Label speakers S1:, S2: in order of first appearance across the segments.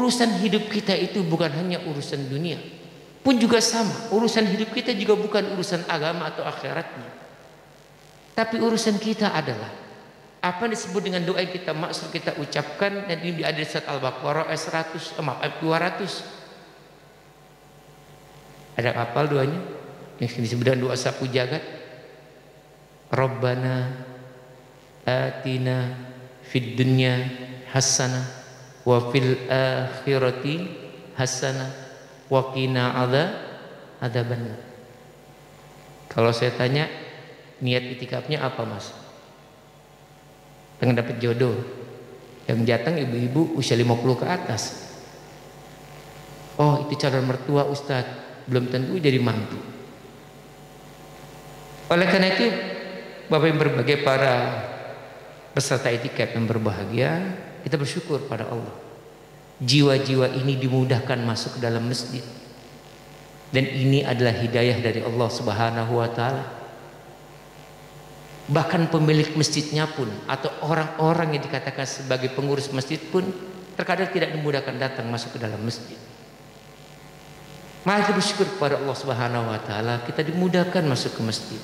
S1: urusan hidup kita itu bukan hanya urusan dunia, pun juga sama. Urusan hidup kita juga bukan urusan agama atau akhiratnya, tapi urusan kita adalah apa yang disebut dengan doa yang kita maksud kita ucapkan, dan ini ada di surat Al-Baqarah ayat 200. Ada hafal doanya yang disebut dengan doa sapu jagat? Rabbana atina fid dunya hasanah wa fil akhirati hasanah wa qina adzabannar. Kalau saya tanya niat itikafnya apa, Mas? Pengen dapat jodoh. Yang datang ibu-ibu usia 50 ke atas. Oh, itu calon mertua Ustadz, belum tentu jadi mantu. Oleh karena itu, Bapak yang berbahagia, para peserta itikaf yang berbahagia, kita bersyukur pada Allah. Jiwa-jiwa ini dimudahkan masuk ke dalam masjid. Dan ini adalah hidayah dari Allah Subhanahu wa taala. Bahkan pemilik masjidnya pun atau orang-orang yang dikatakan sebagai pengurus masjid pun terkadang tidak dimudahkan datang masuk ke dalam masjid. Mari kita bersyukur kepada Allah Subhanahu wa taala, kita dimudahkan masuk ke masjid.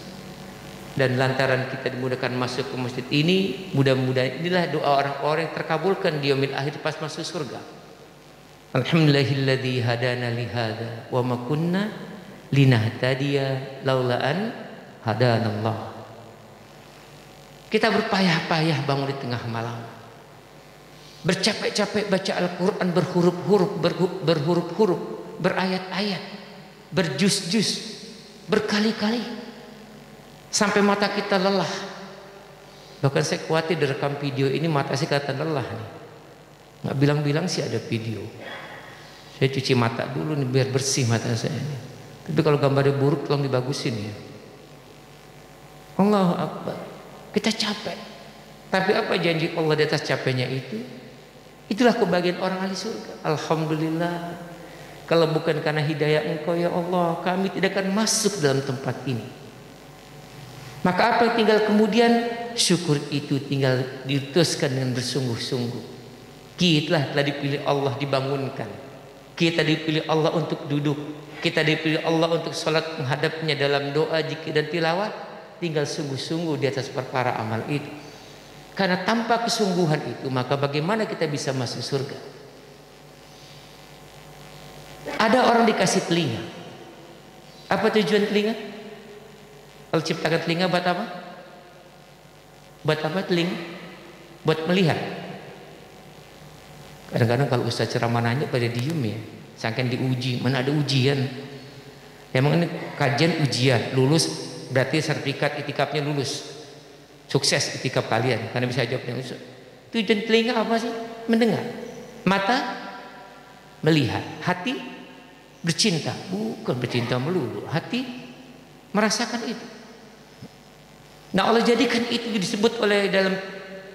S1: Dan lantaran kita dimudahkan masuk ke masjid ini, mudah-mudahan inilah doa orang-orang yang terkabulkan di yaumil akhir pas masuk surga. Alhamdulillahilladzi hadana li hadza wa ma kunna linahtadiya laula an hadanallah. Kita berpayah-payah bangun di tengah malam, bercapek-capek baca Al-Quran berhuruf-huruf, berayat-ayat, berjus-jus, berkali-kali, sampai mata kita lelah. Bahkan saya khawatir direkam video ini mata saya kelihatan lelah nih. Nggak bilang-bilang sih ada video. Saya cuci mata dulu nih biar bersih mata saya ini. Tapi kalau gambarnya buruk tolong dibagusin ya. Allahu Akbar. Kita capek. Tapi apa janji Allah di atas capeknya itu? Itulah kebahagiaan orang ahli surga. Alhamdulillah. Kalau bukan karena hidayah Engkau ya Allah, kami tidak akan masuk dalam tempat ini. Maka apa yang tinggal kemudian? Syukur itu tinggal diteruskan dengan bersungguh-sungguh. Kita telah dipilih Allah dibangunkan. Kita dipilih Allah untuk duduk. Kita dipilih Allah untuk sholat menghadapnya dalam doa, zikir dan tilawah. Tinggal sungguh-sungguh di atas perkara amal itu. Karena tanpa kesungguhan itu, maka bagaimana kita bisa masuk surga? Ada orang dikasih telinga. Apa tujuan telinga? Kalau ciptakan telinga buat apa? Buat apa telinga? Buat melihat. Kadang-kadang kalau ustaz ceramah nanya pada diem ya. Saking diuji, mana ada ujian. Emang ini kajian ujian, lulus berarti sertifikat itikafnya lulus. Sukses itikaf kalian karena bisa jawabnya. Tujuan telinga apa sih? Mendengar. Mata melihat. Hati bercinta. Bukan bercinta melulu. Hati merasakan itu. Nah, Allah jadikan itu disebut oleh dalam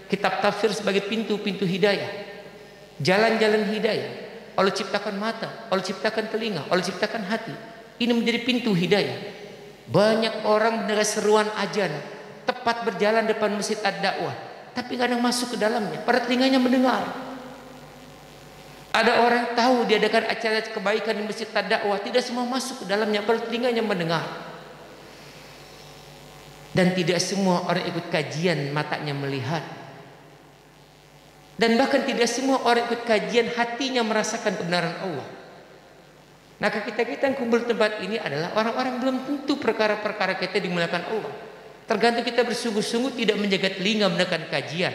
S1: kitab tafsir sebagai pintu-pintu hidayah. Jalan-jalan hidayah. Allah ciptakan mata, Allah ciptakan telinga, Allah ciptakan hati. Ini menjadi pintu hidayah. Banyak orang mendengar seruan azan, tepat berjalan depan masjid ad-dakwah, tapi kadang masuk ke dalamnya, pada telinganya mendengar. Ada orang tahu diadakan acara kebaikan di masjid ad-dakwah, tidak semua masuk ke dalamnya, pada telinganya mendengar. Dan tidak semua orang ikut kajian matanya melihat. Dan bahkan tidak semua orang ikut kajian hatinya merasakan kebenaran Allah. Maka kita yang kumpul tempat ini adalah orang-orang belum tentu perkara-perkara kita dimuliakan Allah. Tergantung kita bersungguh-sungguh tidak menjaga telinga mendengarkan kajian,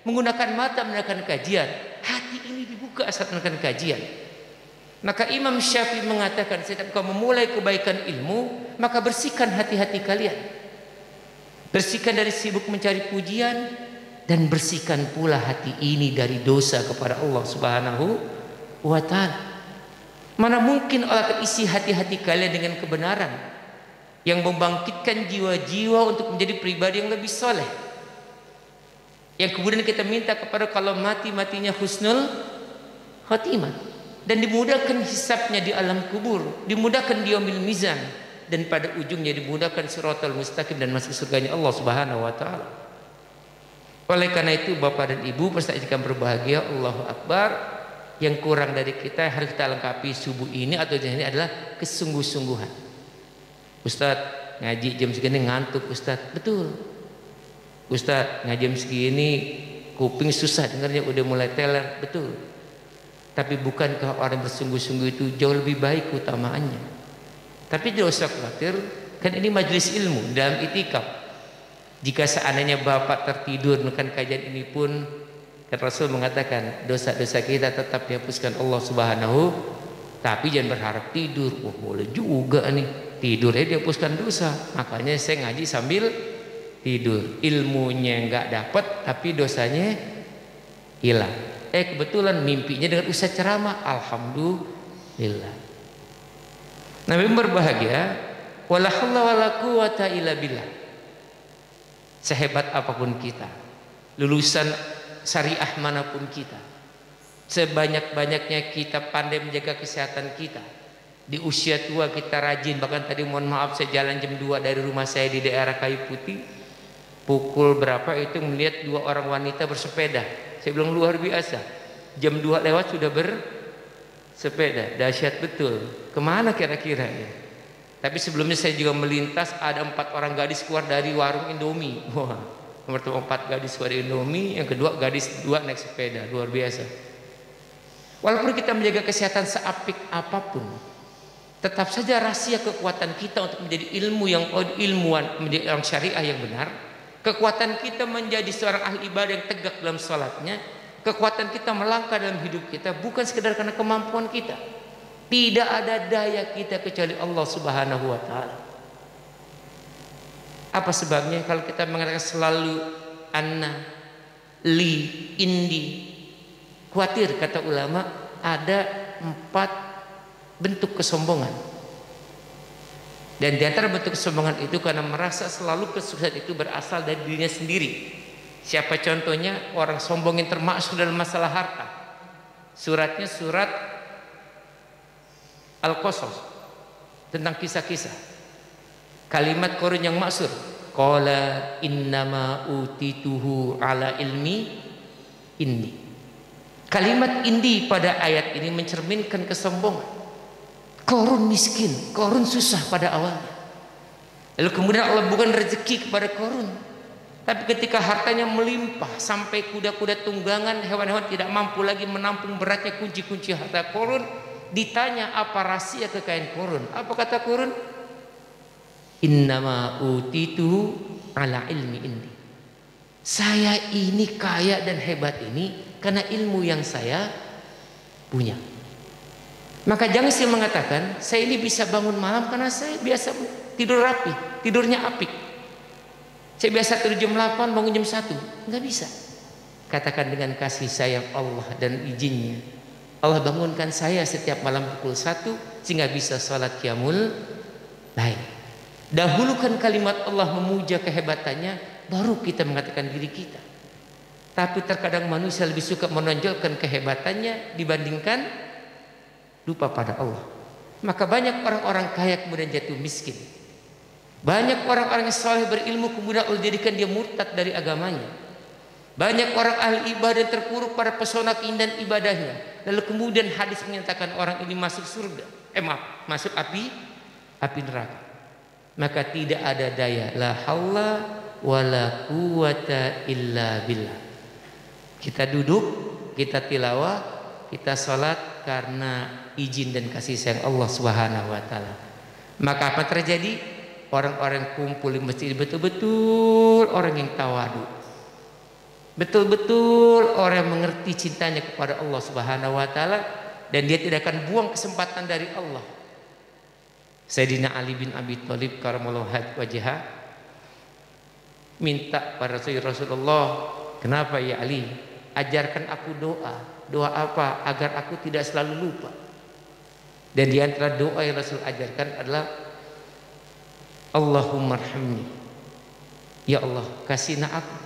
S1: menggunakan mata mendengarkan kajian, hati ini dibuka saat mendengarkan kajian. Maka Imam Syafi'i mengatakan, setiap kau memulai kebaikan ilmu, maka bersihkan hati-hati kalian. Bersihkan dari sibuk mencari pujian, dan bersihkan pula hati ini dari dosa kepada Allah Subhanahu wa ta'ala. Mana mungkin Allah akan isi hati-hati kalian dengan kebenaran yang membangkitkan jiwa-jiwa untuk menjadi pribadi yang lebih soleh, yang kemudian kita minta kepada kalau mati-matinya husnul khotimah, dan dimudahkan hisabnya di alam kubur, dimudahkan di yaumil mizan, dan pada ujungnya dimudahkan siratal mustaqim dan masuk surganya Allah Subhanahu wa ta'ala. Oleh karena itu Bapak dan Ibu peserta itikaf berbahagia, Allahu Akbar, yang kurang dari kita harus kita lengkapi subuh ini atau ini adalah kesungguh-sungguhan. Ustadz ngaji jam segini ngantuk Ustadz, betul. Ustadz ngaji jam segini kuping susah dengarnya udah mulai teler, betul. Tapi bukankah orang bersungguh-sungguh itu jauh lebih baik utamaannya? Tapi tidak usah khawatir, kan ini majelis ilmu dalam itikaf. Jika seandainya Bapak tertidur menekan kajian ini pun, kan Rasul mengatakan dosa-dosa kita tetap dihapuskan Allah Subhanahu. Tapi jangan berharap tidur. Oh boleh juga nih tidurnya dihapuskan dosa. Makanya saya ngaji sambil tidur. Ilmunya nggak dapat, tapi dosanya hilang. Kebetulan mimpinya dengan ustaz ceramah, alhamdulillah. Nabi berbahagia. Wala haula wala quwata illa billah. Sehebat apapun kita, lulusan syariah manapun kita, sebanyak-banyaknya kita pandai menjaga kesehatan kita, di usia tua kita rajin. Bahkan tadi mohon maaf saya jalan jam 2 dari rumah saya di daerah Kayu Putih, pukul berapa itu melihat 2 orang wanita bersepeda. Saya bilang luar biasa, jam 2 lewat sudah bersepeda, dahsyat betul. Kemana kira-kira ya? Tapi sebelumnya saya juga melintas, ada 4 orang gadis keluar dari warung Indomie. Wah, nomor 4 gadis keluar dari Indomie, yang kedua gadis 2 naik sepeda, luar biasa. Walaupun kita menjaga kesehatan seapik apapun, tetap saja rahasia kekuatan kita untuk menjadi ilmuwan, menjadi orang syariah yang benar. Kekuatan kita menjadi seorang ahli ibadah yang tegak dalam salatnya. Kekuatan kita melangkah dalam hidup kita bukan sekedar karena kemampuan kita. Tidak ada daya kita kecuali Allah Subhanahu wa taala. Apa sebabnya? Kalau kita mengatakan selalu anna, li, indi, khawatir kata ulama ada 4 bentuk kesombongan. Dan di antara bentuk kesombongan itu karena merasa selalu kesuksesan itu berasal dari dirinya sendiri. Siapa contohnya? Orang sombong yang termaksud dalam masalah harta. Suratnya surat Al-Qasas tentang kisah-kisah. Kalimat Qur'an yang maksur, qala innama utituhu ala ilmi indi. Kalimat indi pada ayat ini mencerminkan kesombongan. Qarun miskin, Qarun susah pada awalnya. Lalu kemudian Allah bukan rezeki kepada Qarun, tapi ketika hartanya melimpah sampai kuda-kuda tunggangan, hewan-hewan tidak mampu lagi menampung beratnya kunci-kunci harta Qarun, ditanya apa rahasia kekayaan Qarun? Apa kata Qarun? Innama utitu ala ilmi indi. Saya ini kaya dan hebat ini karena ilmu yang saya punya. Maka jangan sih mengatakan saya ini bisa bangun malam karena saya biasa tidur rapi, tidurnya apik. Saya biasa tidur jam 8 bangun jam 1. Enggak bisa. Katakan dengan kasih sayang Allah dan izinnya, Allah bangunkan saya setiap malam pukul 1 sehingga bisa salat qiyamul lail. Dahulukan kalimat Allah memuja kehebatannya, baru kita mengatakan diri kita. Tapi terkadang manusia lebih suka menonjolkan kehebatannya dibandingkan lupa pada Allah. Maka banyak orang-orang kaya kemudian jatuh miskin. Banyak orang-orang yang saleh berilmu kemudian Allah jadikan dia murtad dari agamanya. Banyak orang ahli ibadah terpuruk pada pesona keindahan ibadahnya. Lalu kemudian hadis menyatakan orang ini masuk surga. Masuk api neraka. Maka tidak ada daya la haula wala quwata illa billah. Kita duduk, kita tilawah, kita salat karena izin dan kasih sayang Allah Subhanahu wa taala. Maka apa terjadi? Orang-orang kumpul di masjid betul-betul orang yang tawadu. Betul-betul orang yang mengerti cintanya kepada Allah Subhanahu wa taala dan dia tidak akan buang kesempatan dari Allah. Sayyidina Ali bin Abi Thalib karamallahu wajhah minta pada Rasulullah, "Kenapa ya Ali? Ajarkan aku doa. Doa apa agar aku tidak selalu lupa?" Dan di antara doa yang Rasul ajarkan adalah Allahumma arhamni. Ya Allah, kasihna aku.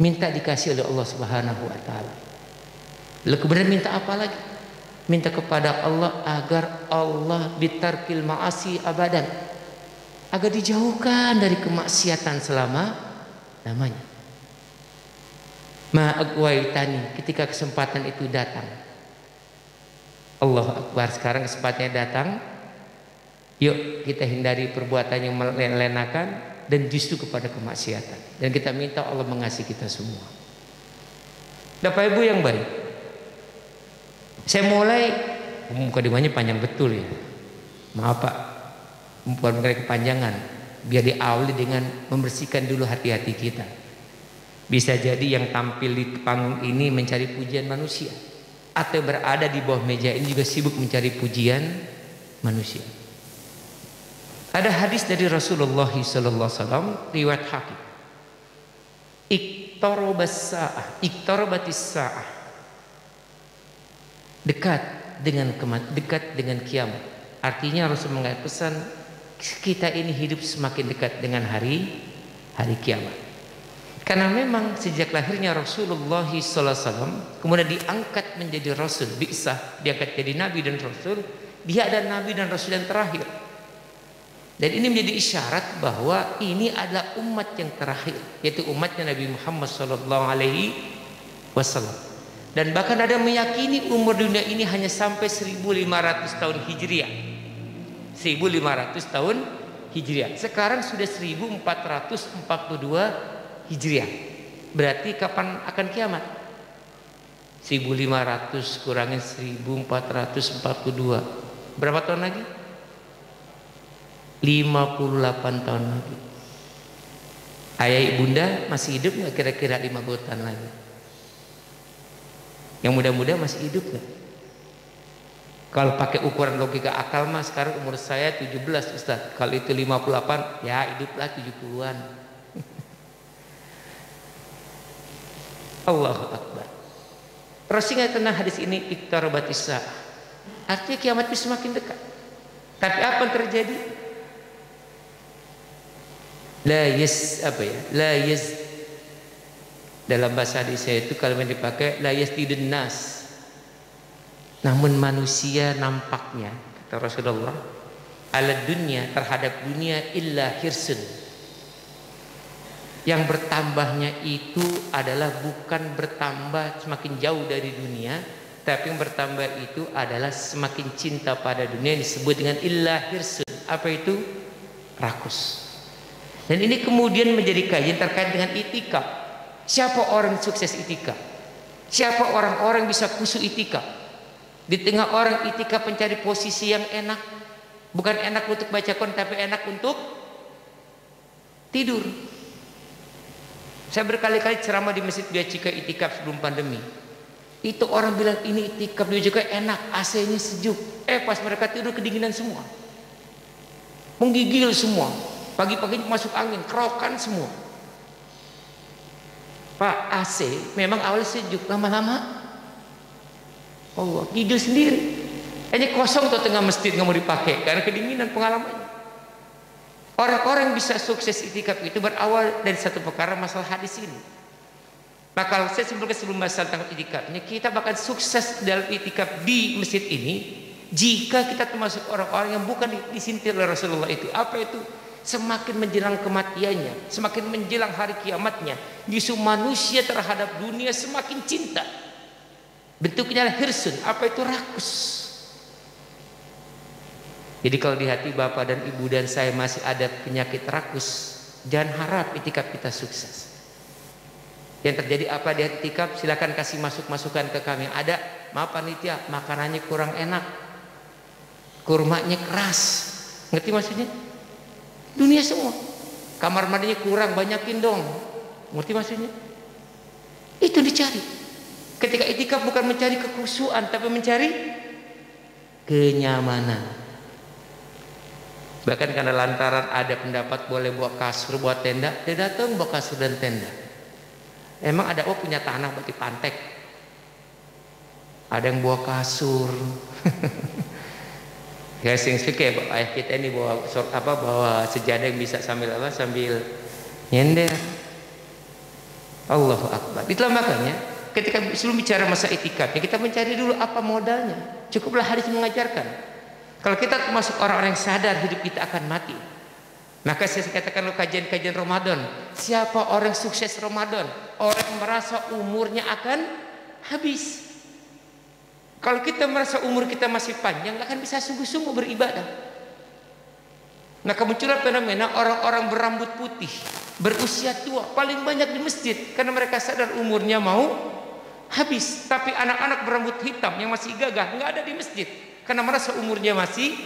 S1: Minta dikasih oleh Allah Subhanahu wa taala. Lalu kemudian minta apa lagi? Minta kepada Allah agar Allah bitarkil ma'asi abadan, agar dijauhkan dari kemaksiatan selama lamanya. Ma'agwaitani, ketika kesempatan itu datang. Allah Akbar, sekarang kesempatannya datang. Yuk kita hindari perbuatan yang melenakan dan justru kepada kemaksiatan. Dan kita minta Allah mengasihi kita semua. Bapak Ibu yang baik, saya mulai, mukadimahnya panjang betul ya. Maaf Pak, bukan mereka kepanjangan. Biar diawali dengan membersihkan dulu hati-hati kita. Bisa jadi yang tampil di panggung ini mencari pujian manusia, atau berada di bawah meja ini juga sibuk mencari pujian manusia. Ada hadis dari Rasulullah SAW, riwayat Hakim. Iqtarabatis sa'ah. Dekat dengan kiamat. Artinya Rasul mengatakan pesan kita ini hidup semakin dekat dengan hari kiamat. Karena memang sejak lahirnya Rasulullah SAW, kemudian diangkat menjadi Rasul, diangkat jadi Nabi dan Rasul. Dia adalah Nabi dan Rasul yang terakhir. Dan ini menjadi isyarat bahwa ini adalah umat yang terakhir, yaitu umatnya Nabi Muhammad SAW. Dan bahkan ada yang meyakini umur dunia ini hanya sampai 1500 tahun Hijriah. 1500 tahun Hijriah. Sekarang sudah 1442 Hijriah. Berarti kapan akan kiamat? 1500 kurangin 1442. Berapa tahun lagi? 58 tahun lagi. Ayah ibunda masih hidup nggak kira-kira 50 tahun lagi? Yang muda-muda masih hidup nggak? Kalau pakai ukuran logika akal mah sekarang umur saya 17 Ustaz. Kalau itu 58 ya hiduplah 70-an. Allahu Akbar. Rasulullah tentang hadis ini iqtarabatis sa'ah. Artinya kiamat itu semakin dekat. Tapi apa yang terjadi? La yas dalam bahasa hadis saya itu kalimat dipakai la yasdidun nas. Namun manusia nampaknya kata Rasulullah ala dunya terhadap dunia illa hirsun. Yang bertambahnya itu adalah bukan bertambah semakin jauh dari dunia, tapi yang bertambah itu adalah semakin cinta pada dunia, yang disebut dengan illa hirsun. Apa itu? Rakus. Dan ini kemudian menjadi kajian terkait dengan itikaf. Siapa orang sukses itikaf? Siapa orang-orang bisa khusyuk itikaf? Di tengah orang itikaf mencari posisi yang enak, bukan enak untuk baca Quran tapi enak untuk tidur. Saya berkali-kali ceramah di Masjid Bia Cika itikaf sebelum pandemi. Itu orang bilang ini itikaf dia juga enak, AC-nya sejuk. Pas mereka tidur kedinginan semua, menggigil semua. Pagi-pagi masuk angin, kerokan semua. Pak, AC memang awalnya sejuk, lama-lama Allah gigil sendiri. Hanya kosong tuh tengah masjid nggak mau dipakai karena kedinginan pengalamannya. Orang-orang yang bisa sukses itikaf itu berawal dari satu perkara masalah hadis ini. Nah kalau saya sebelum masalah tentang itikafnya, kita bahkan sukses dalam itikaf di masjid ini jika kita termasuk orang-orang yang bukan disintir oleh Rasulullah itu. Apa itu? Semakin menjelang kematiannya, semakin menjelang hari kiamatnya, justru manusia terhadap dunia semakin cinta. Bentuknya hirsun. Apa itu? Rakus. Jadi kalau di hati bapak dan ibu dan saya masih ada penyakit rakus, jangan harap itikaf kita sukses. Yang terjadi apa di itikaf? Silakan kasih masukan ke kami. Ada, maaf panitia, makanannya kurang enak, kurmanya keras. Ngerti maksudnya? Dunia semua. Kamar mandinya kurang, banyakin dong. Ngerti maksudnya? Itu dicari. Ketika itikaf bukan mencari kekhusyuan, tapi mencari kenyamanan. Bahkan karena lantaran ada pendapat boleh bawa kasur, bawa tenda, dia datang bawa kasur dan tenda. Emang ada punya tanah buat dipantek. Ada yang bawa kasur. Ya sing suka Pak ayah kita ini bawa sejadah yang bisa sambil nyender. Allahu Akbar. Itulah makanya ketika sebelum bicara masa itikafnya kita mencari dulu apa modalnya. Cukuplah hadis mengajarkan. Kalau kita termasuk orang-orang yang sadar hidup kita akan mati, maka saya katakan kajian-kajian Ramadan, siapa orang sukses Ramadan? Orang yang merasa umurnya akan habis. Kalau kita merasa umur kita masih panjang, nggak akan bisa sungguh-sungguh beribadah. Nah, kemunculan fenomena orang-orang berambut putih, berusia tua, paling banyak di masjid karena mereka sadar umurnya mau habis. Tapi anak-anak berambut hitam yang masih gagah nggak ada di masjid karena merasa umurnya masih.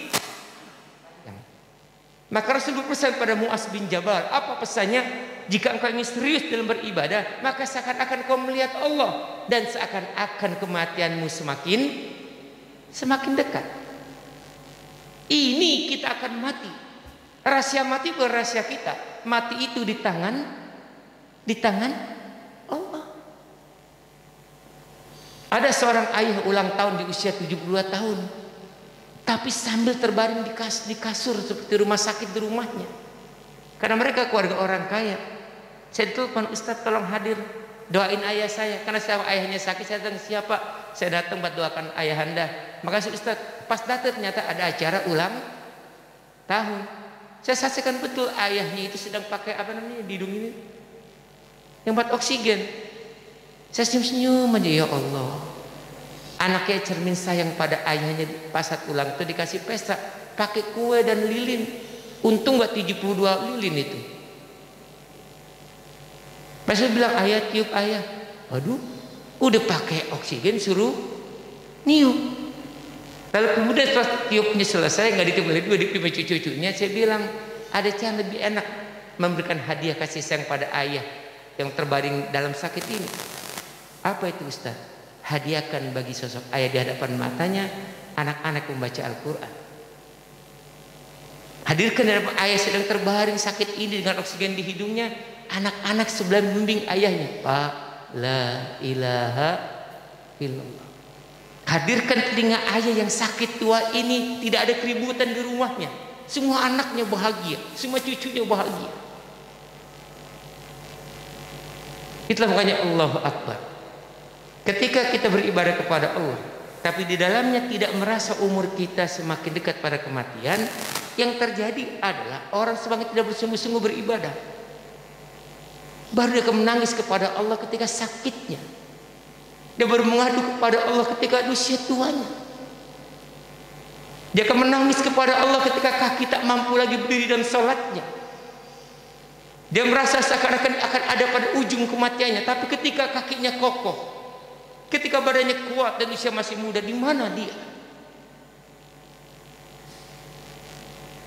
S1: Maka Rasul berpesan pada Mu'az bin Jabal, apa pesannya? Jika engkau ingin serius dalam beribadah, maka seakan-akan kau melihat Allah dan seakan-akan kematianmu semakin dekat. Ini kita akan mati. Rahasia mati bukan rahasia kita. Mati itu di tangan Allah. Ada seorang ayah ulang tahun di usia 72 tahun. Tapi sambil terbaring di kasur seperti rumah sakit di rumahnya. Karena mereka keluarga orang kaya. Saya telepon, Ustaz tolong hadir, doain ayah saya. Karena saya ayahnya sakit, saya datang, siapa? Saya datang buat doakan ayah anda. Makasih Ustaz. Pas datang ternyata ada acara ulang tahun. Saya saksikan betul ayahnya itu sedang pakai apa namanya di hidung ini, yang buat oksigen. Saya senyum-senyum aja, ya Allah. Anaknya cermin sayang pada ayahnya. Pas saat ulang itu dikasih pesta, pakai kue dan lilin. Untung gak 72 lilin itu. Pas saya bilang, ayah tiup ayah. Waduh, udah pakai oksigen suruh niup. Lalu kemudian setelah tiupnya selesai, gak ditiup lagi, ditiup cucu-cucunya. Saya bilang, ada cara lebih enak memberikan hadiah kasih sayang pada ayah yang terbaring dalam sakit ini. Apa itu Ustaz? Hadiahkan bagi sosok ayah di hadapan matanya anak-anak membaca Al-Quran. Hadirkan hadapan ayah sedang terbaring sakit ini dengan oksigen di hidungnya, anak-anak sebelah membimbing ayahnya, Pak, la ilaha illallah. Hadirkan telinga ayah yang sakit tua ini, tidak ada keributan di rumahnya, semua anaknya bahagia, semua cucunya bahagia. Itulah makanya Allahu Akbar. Ketika kita beribadah kepada Allah, tapi di dalamnya tidak merasa umur kita semakin dekat pada kematian, yang terjadi adalah orang semakin tidak bersungguh-sungguh beribadah. Baru dia akan menangis kepada Allah ketika sakitnya. Dia baru mengadu kepada Allah ketika usia tuanya. Dia akan menangis kepada Allah ketika kaki tak mampu lagi berdiri dan sholatnya. Dia merasa seakan-akan akan ada pada ujung kematiannya, tapi ketika kakinya kokoh, ketika badannya kuat dan usia masih muda, di mana dia?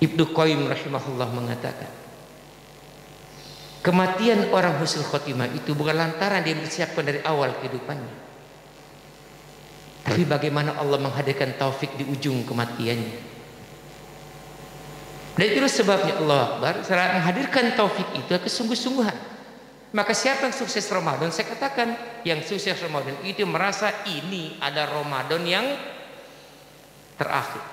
S1: Ibnu Qayyim rahimahullah mengatakan, kematian orang husnul khotimah itu bukan lantaran dia bersiapkan dari awal kehidupannya, tapi bagaimana Allah menghadirkan taufik di ujung kematiannya. Dan itu sebabnya Allah Akbar, setelah menghadirkan taufik itu kesungguh-sungguhan. Maka siapa yang sukses Ramadan? Saya katakan, yang sukses Ramadan itu merasa ini ada Ramadan yang terakhir.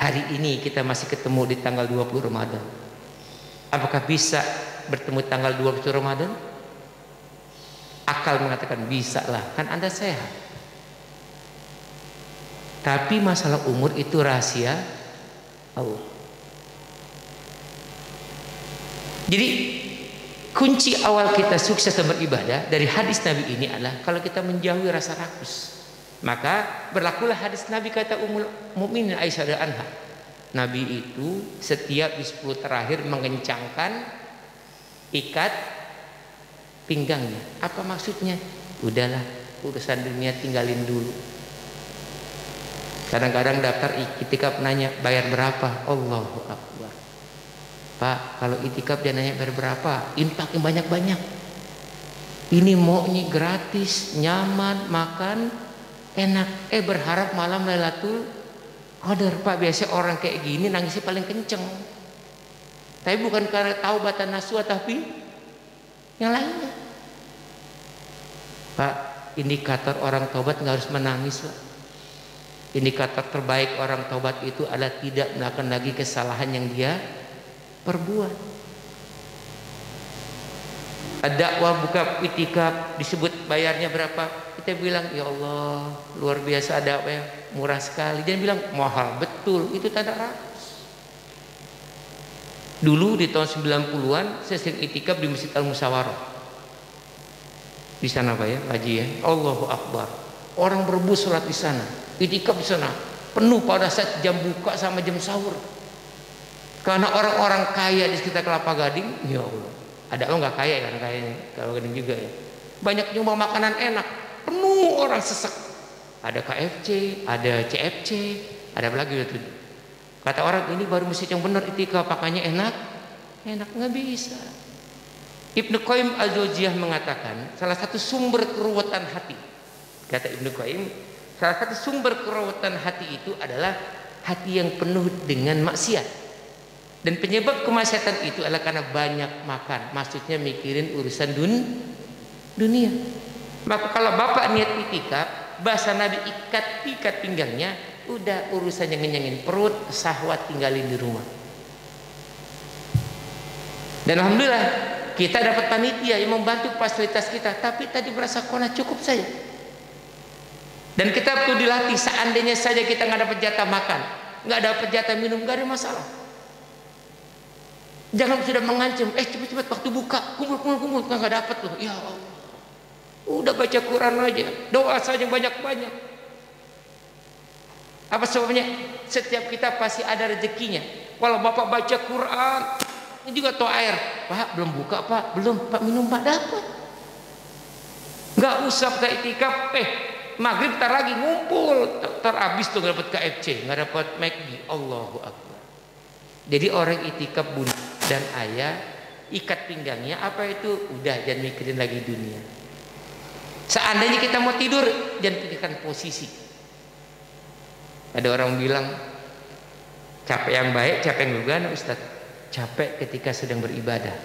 S1: Hari ini kita masih ketemu di tanggal 20 Ramadan. Apakah bisa bertemu tanggal 20 Ramadan? Akal mengatakan bisa lah, kan Anda sehat. Tapi masalah umur itu rahasia Allah. Jadi kunci awal kita sukses dalam beribadah dari hadis Nabi ini adalah kalau kita menjauhi rasa rakus, maka berlakulah hadis Nabi kata Ummul Mukminin Aisyah radhiyallahu anha. Nabi itu setiap di 10 terakhir mengencangkan ikat pinggangnya. Apa maksudnya? Udahlah, urusan dunia tinggalin dulu. Kadang-kadang daftar itikaf nanya bayar berapa? Allahu Akbar. Pak, kalau itikaf dia nanya bayar berapa? Infak yang banyak-banyak. Ini maunya gratis, nyaman, makan enak. Berharap malam Lailatul Qadar. Pak, biasa orang kayak gini nangisnya paling kenceng. Tapi bukan karena taubatan nasuha, tapi yang lainnya. Pak, indikator orang taubat nggak harus menangis, Pak. Indikator terbaik orang taubat itu adalah tidak melakukan lagi kesalahan yang dia perbuat. Dakwah buka itikaf disebut bayarnya berapa? Kita bilang ya Allah luar biasa, ada apa ya, murah sekali. Dia bilang mahal, betul, itu tanda rakus. Dulu di tahun 90-an saya sering itikaf di Masjid Al Musyawarah. Di sana Pak ya, Haji ya. Allahu Akbar. Orang berebut sholat di sana, itikaf di sana. Penuh pada saat jam buka sama jam sahur. Karena orang-orang kaya di sekitar Kelapa Gading, ya Allah. Ada orang nggak kaya kan kayaknya, Kelapa Gading juga ya. Banyak nyumbang makanan enak, penuh orang sesek. Ada KFC, ada CFC, ada apa lagi itu. Kata orang ini baru masjid yang benar itikaf, pakainya enak, nggak bisa. Ibnu Qayyim Al-Jauziyah mengatakan salah satu sumber keruwetan hati, kata Ibnu Qayyim, salah satu sumber keruwetan hati itu adalah hati yang penuh dengan maksiat. Dan penyebab kemaksiatan itu adalah karena banyak makan, maksudnya mikirin urusan dunia. Maka kalau bapak niat itikaf, bahasa Nabi ikat pinggangnya, udah urusannya ngenyangin perut, syahwat tinggalin di rumah. Dan alhamdulillah kita dapat panitia yang membantu fasilitas kita, tapi tadi merasa kona cukup saja. Dan kita perlu dilatih, seandainya saja kita nggak dapat jatah makan, nggak dapat jatah minum, nggak ada masalah. Jangan sudah mengancam, cepat-cepat waktu buka, kumpul, nggak dapat loh. Ya Allah, udah baca Quran aja, doa saja banyak-banyak. Apa sebabnya? Setiap kita pasti ada rezekinya. Kalau bapak baca Quran, ini juga toa air, Pak belum buka Pak, belum Pak minum Pak dapat. Nggak usah kita itikaf, maghrib tar lagi ngumpul, tar habis tuh nggak dapat KFC, nggak dapat McD. Allahu Akbar. Jadi orang itikaf bunda dan ayah, ikat pinggangnya, apa itu? Udah jangan mikirin lagi dunia. Seandainya kita mau tidur, jangan pikirkan posisi. Ada orang bilang capek yang baik, capek yang gimana Ustaz? Capek ketika sedang beribadah,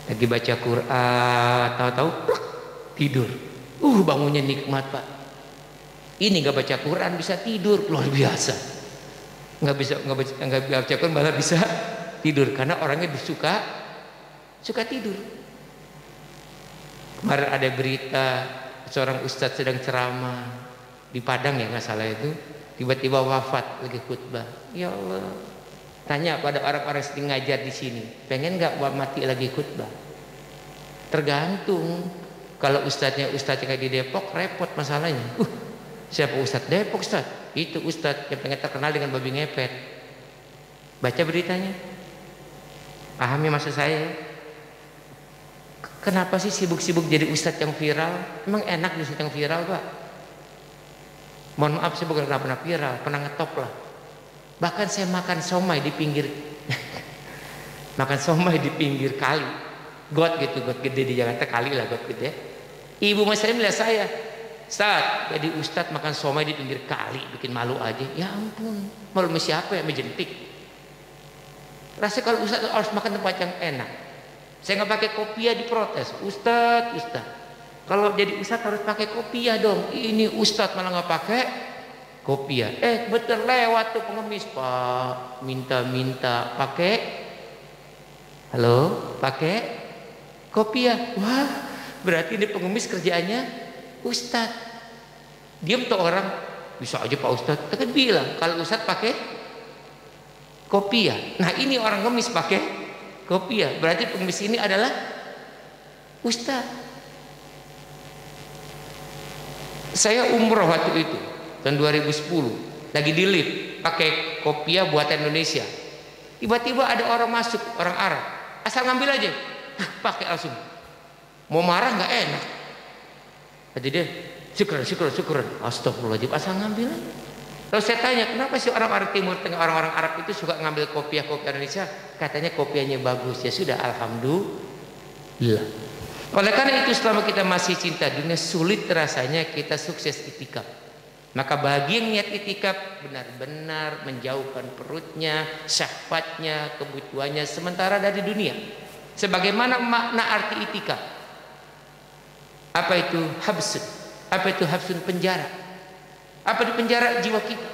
S1: lagi baca Quran, tahu-tahu tidur. Bangunnya nikmat Pak. Ini nggak baca Quran bisa tidur, luar biasa. Nggak baca Quran malah bisa tidur karena orangnya suka tidur. Kemarin ada berita seorang ustadz sedang ceramah di Padang ya nggak salah itu, tiba-tiba wafat lagi khutbah. Ya Allah, tanya pada orang-orang yang ngajar di sini, pengen nggak mati lagi khutbah? Tergantung. Kalau ustadznya kayak di Depok repot masalahnya. Siapa ustadz Depok Ustadz? Itu ustadz yang pengen terkenal dengan babi ngepet. Baca beritanya, pahami maksud saya. Kenapa sih sibuk-sibuk jadi ustadz yang viral? Emang enak di ustadz yang viral Pak? Mohon maaf saya bukan pernah viral, pernah ngetop lah. Bahkan saya makan somai di pinggir kali, got gede di Jakarta, kali lah got gede. Ibu mas saya melihat saya, Ustaz, jadi ustadz makan somai di pinggir kali, bikin malu aja. Ya ampun, malu sama siapa ya, mejentik. Rasanya kalau ustadz harus makan tempat yang enak. Saya nggak pakai kopiah diprotes, Ustadz. Kalau jadi ustadz harus pakai kopiah dong. Ini ustadz malah nggak pakai kopiah. Betul lewat tuh pengemis Pak, minta pakai, halo, pakai kopiah. Wah, berarti ini pengemis kerjaannya ustadz. Diam tuh orang, bisa aja Pak Ustadz. Kan bilang kalau ustadz pakai kopiah. Nah ini orang ngemis pakai kopiah, berarti pengemis ini adalah ustadz. Saya umroh waktu itu tahun 2010, lagi di lift pakai kopiah buatan Indonesia. Tiba-tiba ada orang masuk, orang Arab, asal ngambil aja, pakai langsung. Mau marah nggak enak. Jadi dia syukuran, astagfirullahaladzim, asal ngambil aja. Lalu saya tanya, kenapa sih orang-orang Timur Tengah, orang-orang Arab itu suka ngambil kopiah Indonesia? Katanya kopiahnya bagus. Ya sudah, alhamdulillah. Oleh karena itu selama kita masih cinta dunia, sulit rasanya kita sukses itikaf. Maka bagi yang niat itikaf, benar-benar menjauhkan perutnya, syahwatnya, kebutuhannya sementara dari dunia. Sebagaimana makna arti itikaf? Apa itu habsun? Apa itu habsun? Penjara. Apa di penjara jiwa kita?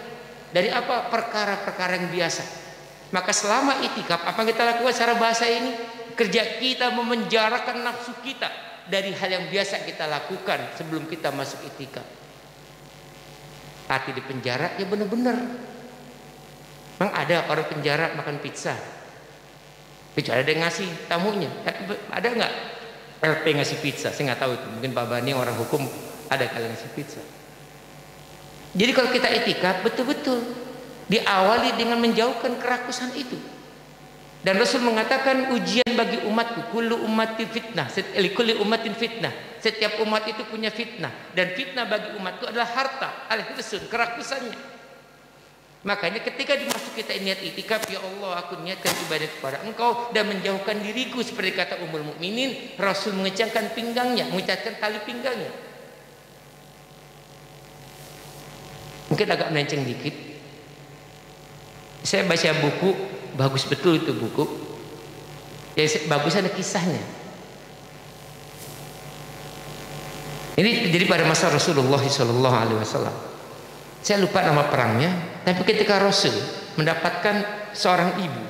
S1: Dari apa? Perkara-perkara yang biasa. Maka selama itikaf, apa yang kita lakukan secara bahasa ini? Kerja kita memenjarakan nafsu kita dari hal yang biasa kita lakukan sebelum kita masuk itikaf. Arti di penjara ya benar-benar. Memang ada orang penjara makan pizza, Kecuali ada yang ngasih tamunya. Ada nggak LP ngasih pizza? Saya nggak tahu itu. Mungkin Pak Bani orang hukum ada kali ngasih pizza. Jadi kalau kita itikaf betul-betul diawali dengan menjauhkan kerakusan itu. Dan Rasul mengatakan ujian bagi umatku, kullu ummati fitnah, likulli ummatin fitnah. Setiap umat itu punya fitnah, dan fitnah bagi umatku adalah harta, al-hirsun, kerakusannya. Makanya ketika dimasuk kita niat itikaf, ya Allah, aku niatkan ibadah kepada Engkau dan menjauhkan diriku, seperti kata Ummul Mukminin, Rasul mengecangkan pinggangnya, mengecangkan tali pinggangnya. Mungkin agak melenceng dikit. Saya baca buku, bagus betul itu buku. Ya, bagus ada kisahnya. Ini terjadi pada masa Rasulullah SAW. Saya lupa nama perangnya, tapi ketika Rasul mendapatkan seorang ibu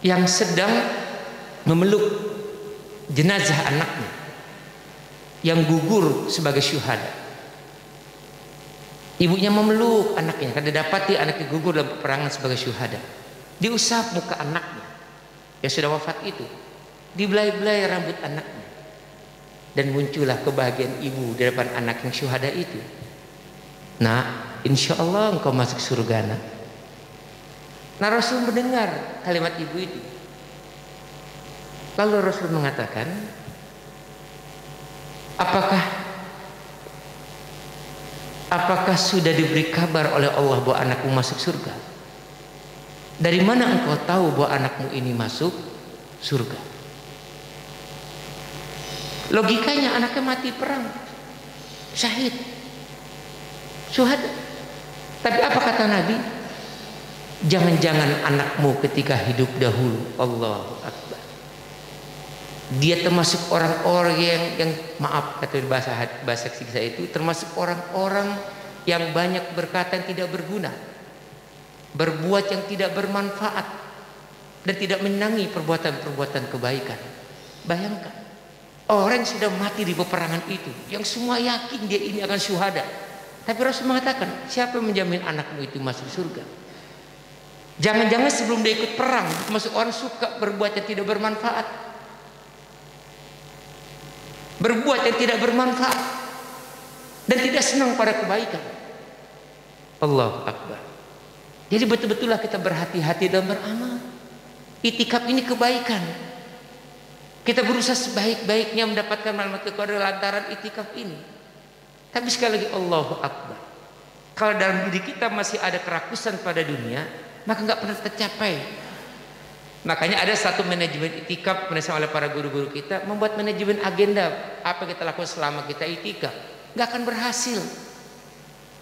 S1: yang sedang memeluk jenazah anaknya yang gugur sebagai syuhada. Ibunya memeluk anaknya karena dapati anaknya gugur dalam peperangan sebagai syuhada. Diusap muka anaknya yang sudah wafat itu, dibelai-belai rambut anaknya, dan muncullah kebahagiaan ibu di depan anak yang syuhada itu. Nah, insya Allah engkau masuk surga, nak. Nah, Rasul mendengar kalimat ibu itu. Lalu Rasul mengatakan, apakah sudah diberi kabar oleh Allah bahwa anakmu masuk surga? Dari mana engkau tahu bahwa anakmu ini masuk surga? Logikanya anaknya mati perang, syahid, syuhada. Tapi apa kata Nabi? Jangan-jangan anakmu ketika hidup dahulu, Allahu Akbar, dia termasuk orang-orang yang maaf kata bahasa siksa itu, termasuk orang-orang yang banyak berkata yang tidak berguna, berbuat yang tidak bermanfaat, dan tidak menyenangi perbuatan-perbuatan kebaikan. Bayangkan orang yang sudah mati di peperangan itu, yang semua yakin dia ini akan syuhada, tapi Rasul mengatakan, siapa yang menjamin anakmu itu masuk surga? Jangan-jangan sebelum dia ikut perang, masuk orang suka berbuat yang tidak bermanfaat, berbuat yang tidak bermanfaat, dan tidak senang pada kebaikan. Allahu Akbar. Jadi betul-betullah kita berhati-hati dalam beramal. Itikaf ini kebaikan. Kita berusaha sebaik-baiknya mendapatkan makna kepada lantaran itikaf ini. Tapi sekali lagi Allahu Akbar, kalau dalam diri kita masih ada kerakusan pada dunia, maka nggak pernah tercapai. Makanya ada satu manajemen itikaf dirancang oleh para guru-guru kita, membuat manajemen agenda apa kita lakukan selama kita itikaf. Nggak akan berhasil.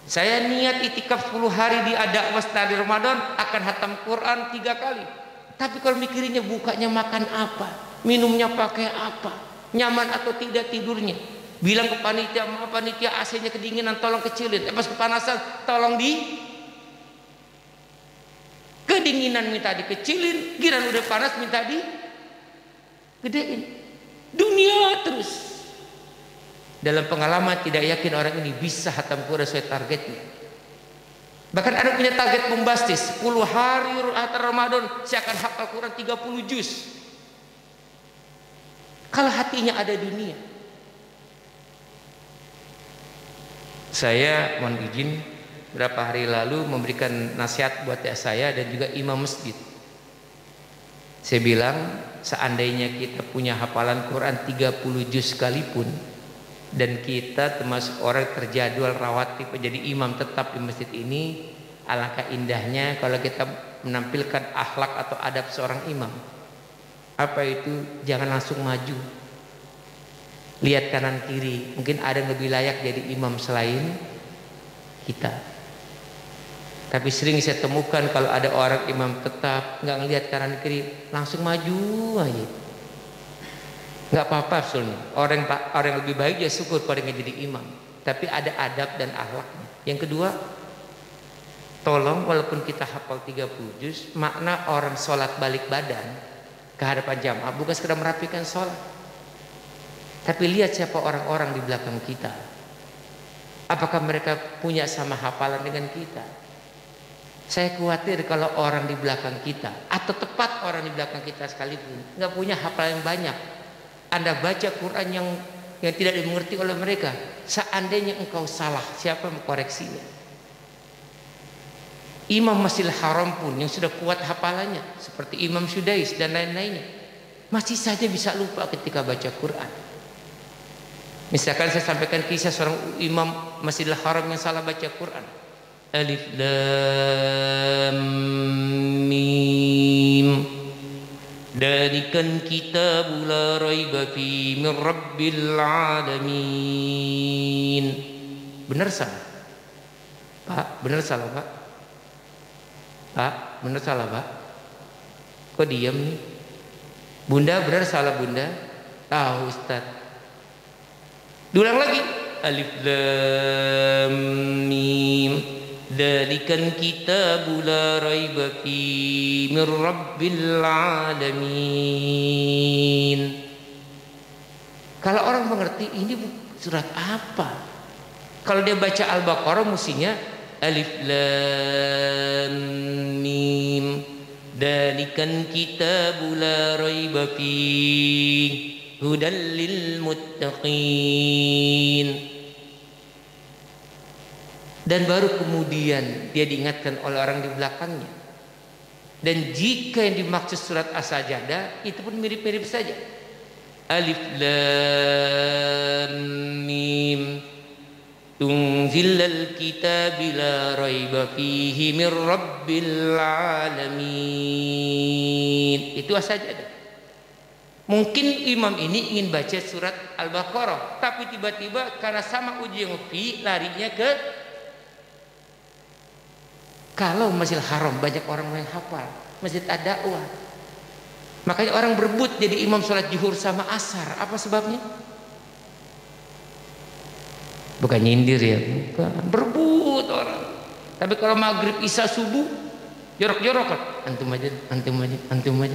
S1: Saya niat itikaf 10 hari di dakwah di Ramadan, akan hatam Quran 3 kali. Tapi kalau mikirinnya bukanya makan apa, minumnya pakai apa, nyaman atau tidak tidurnya, bilang ke panitia, maaf panitia AC-nya kedinginan, tolong kecilin. Pas kepanasan, tolong di kedinginan minta dikecilin, giran udah panas minta digedein. Dunia terus. Dalam pengalaman tidak yakin orang ini bisa hatam Quran sesuai targetnya. Bahkan ada punya target bombastis, 10 hari Ramadan saya akan hafal Quran 30 juz. Kalau hatinya ada dunia. Saya mohon izin beberapa hari lalu memberikan nasihat buat saya dan juga imam masjid. Saya bilang, seandainya kita punya hafalan Quran 30 juz sekalipun, dan kita termasuk orang terjadwal rawatib menjadi imam tetap di masjid ini, alangkah indahnya kalau kita menampilkan akhlak atau adab seorang imam. Apa itu? Jangan langsung maju, lihat kanan kiri, mungkin ada yang lebih layak jadi imam selain kita. Tapi sering saya temukan kalau ada orang imam tetap nggak ngelihat kanan kiri, langsung maju aja. Nggak apa-apa sebenarnya. Orang yang lebih baik ya syukur pada nggak jadi imam. Tapi ada adab dan akhlaknya. Yang kedua, tolong walaupun kita hafal 30 juz, makna orang sholat balik badan ke hadapan jamaah bukan sekedar merapikan sholat. Tapi lihat siapa orang-orang di belakang kita. Apakah mereka punya sama hafalan dengan kita? Saya khawatir kalau orang di belakang kita, atau tepat orang di belakang kita sekalipun, nggak punya hafalan yang banyak. Anda baca Quran yang tidak dimengerti oleh mereka. Seandainya engkau salah, siapa yang mengkoreksinya? Imam Masjidil Haram pun yang sudah kuat hafalannya, seperti Imam Sudais dan lain-lainnya, masih saja bisa lupa ketika baca Quran. Misalkan saya sampaikan kisah seorang imam Masjidil Haram yang salah baca Quran. Alif Lam Mim. Dalikan kitabul la raiba fi min rabbil alamin. Benar salah? Pak, benar salah, Pak? Pak, benar salah, Pak? Kok diam nih? Bunda, benar salah, Bunda? Tahu, Ustaz. Diulang lagi. Alif Lam Mim. Dalikan kitabul la raiba fi min rabbil alamin. Kalau orang mengerti ini surat apa? Kalau dia baca Al-Baqarah mestinya Alif Lam Mim. Dalikan kitabul la raiba fi hudal lil muttaqin. Dan baru kemudian dia diingatkan oleh orang di belakangnya. Dan jika yang dimaksud surat As-Sajdah itu pun mirip-mirip saja. Alif Lam Mim. Tunzilal kitabi la raiba fihi min rabbil alamin. Itu As-Sajdah. Mungkin imam ini ingin baca surat Al-Baqarah, tapi tiba-tiba karena sama ujung fi larinya ke kalau Masjidil Haram banyak orang yang hafal, Masjid Ad-Da'wah. Makanya orang berebut jadi imam sholat zuhur sama asar. Apa sebabnya? Bukan nyindir ya, bukan. Berebut orang. Tapi kalau maghrib, isya, subuh, jorok-jorok kan? Antum aja, antum aja, antum aja.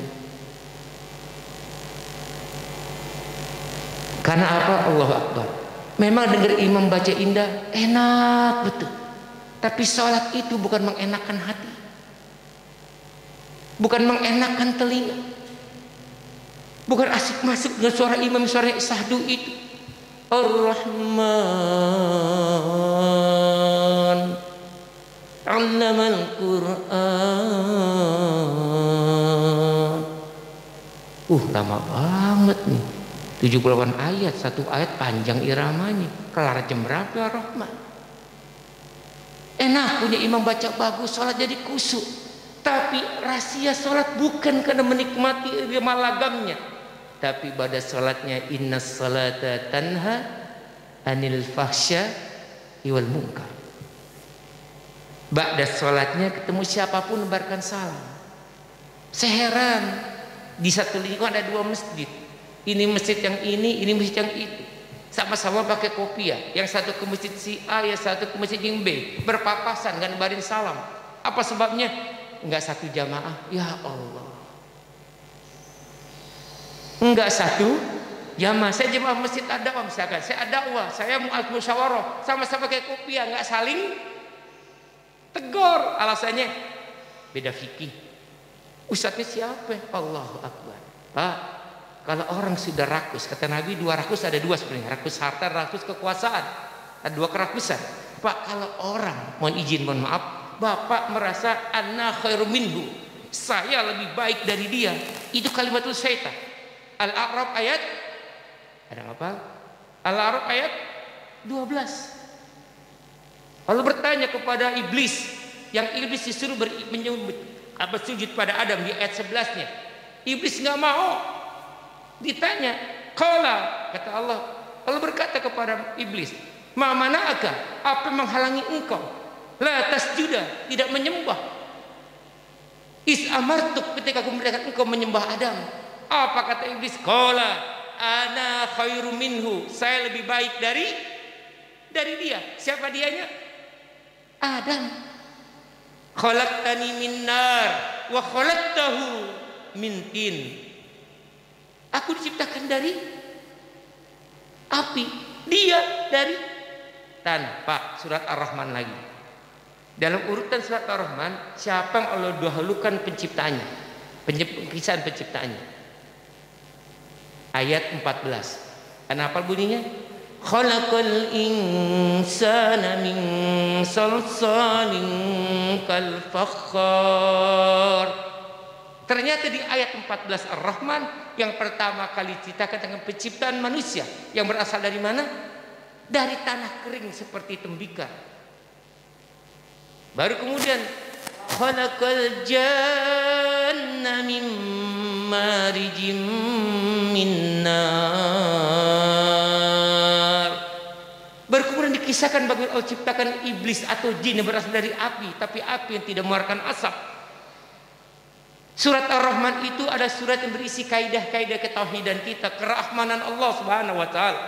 S1: Karena apa? Allahu Akbar. Memang dengar imam baca indah, enak betul. Tapi sholat itu bukan mengenakan hati, bukan mengenakan telinga, bukan asik masuk dengan suara imam, suara sahdu itu. Ar-Rahman Allamal Quran. Lama banget nih, 78 ayat, satu ayat panjang iramanya. Kelar jam berapa Ar-Rahman? Enak punya imam baca bagus, sholat jadi khusyuk. Tapi rahasia sholat bukan karena menikmati irama lagamnya, tapi pada sholatnya inna salata tanha anil fahsya wal munkar. Ba'da sholatnya ketemu siapapun nebarkan salam. Saya heran, di satu lingkungan ada dua masjid. Ini masjid yang ini masjid yang itu. Sama-sama pakai kopiah, yang satu ke masjid si A, yang satu ke masjid yang B, berpapasan kan barin salam. Apa sebabnya? Enggak satu jamaah. Ya Allah, enggak satu jamaah. Saya jamaah Masjid Ad-Da'wah misalkan, saya Ad-Da'wah, saya mu'ad musyawarah, sama-sama pakai kopiah, enggak saling tegur. Alasannya beda fikih. Ustadznya siapa? Allahu Akbar. Pak, kalau orang sudah rakus, kata Nabi dua rakus, ada dua sebenarnya, rakus harta, rakus kekuasaan, ada dua kerakusan. Pak, kalau orang, mohon izin, mohon maaf, bapak merasa anna khairu minhu, saya lebih baik dari dia, itu kalimatul syaitan. Al-A'raf ayat, ada apa? Al-A'raf ayat 12. Lalu bertanya kepada iblis, yang iblis disuruh sujud pada Adam di ayat 11-nya. Iblis nggak mau. Ditanya, qala, kata Allah, Allah berkata kepada iblis, ma mana'aka, apa yang menghalangi engkau la tasjuda, tidak menyembah, is amartuk, ketika aku memerintahkan engkau menyembah Adam. Apa kata iblis? Qala ana khairu minhu, saya lebih baik dari dia. Siapa dianya? Adam. Khalaqtani min nar wa khalaqtahu min tin. Aku diciptakan dari api, dia dari tanah. Pak, surat Ar-Rahman lagi. Dalam urutan surat Ar-Rahman, siapa yang Allah dahulukan penciptaannya, kisah penciptaannya? Ayat 14. Kenapa bunyinya? Khalaqal insana min salsalin kal fakhar. Ternyata di ayat 14 Ar-Rahman yang pertama kali ceritakan tentang penciptaan manusia yang berasal dari mana? Dari tanah kering seperti tembikar. Baru kemudian khalaqal janna min marijim min nar. Baru kemudian dikisahkan bagaimana Allah ciptakan iblis atau jin yang berasal dari api, tapi api yang tidak mengeluarkan asap. Surat Ar-Rahman itu ada surat yang berisi kaidah-kaidah ketauhidan kita, kerahmanan Allah Subhanahu wa taala.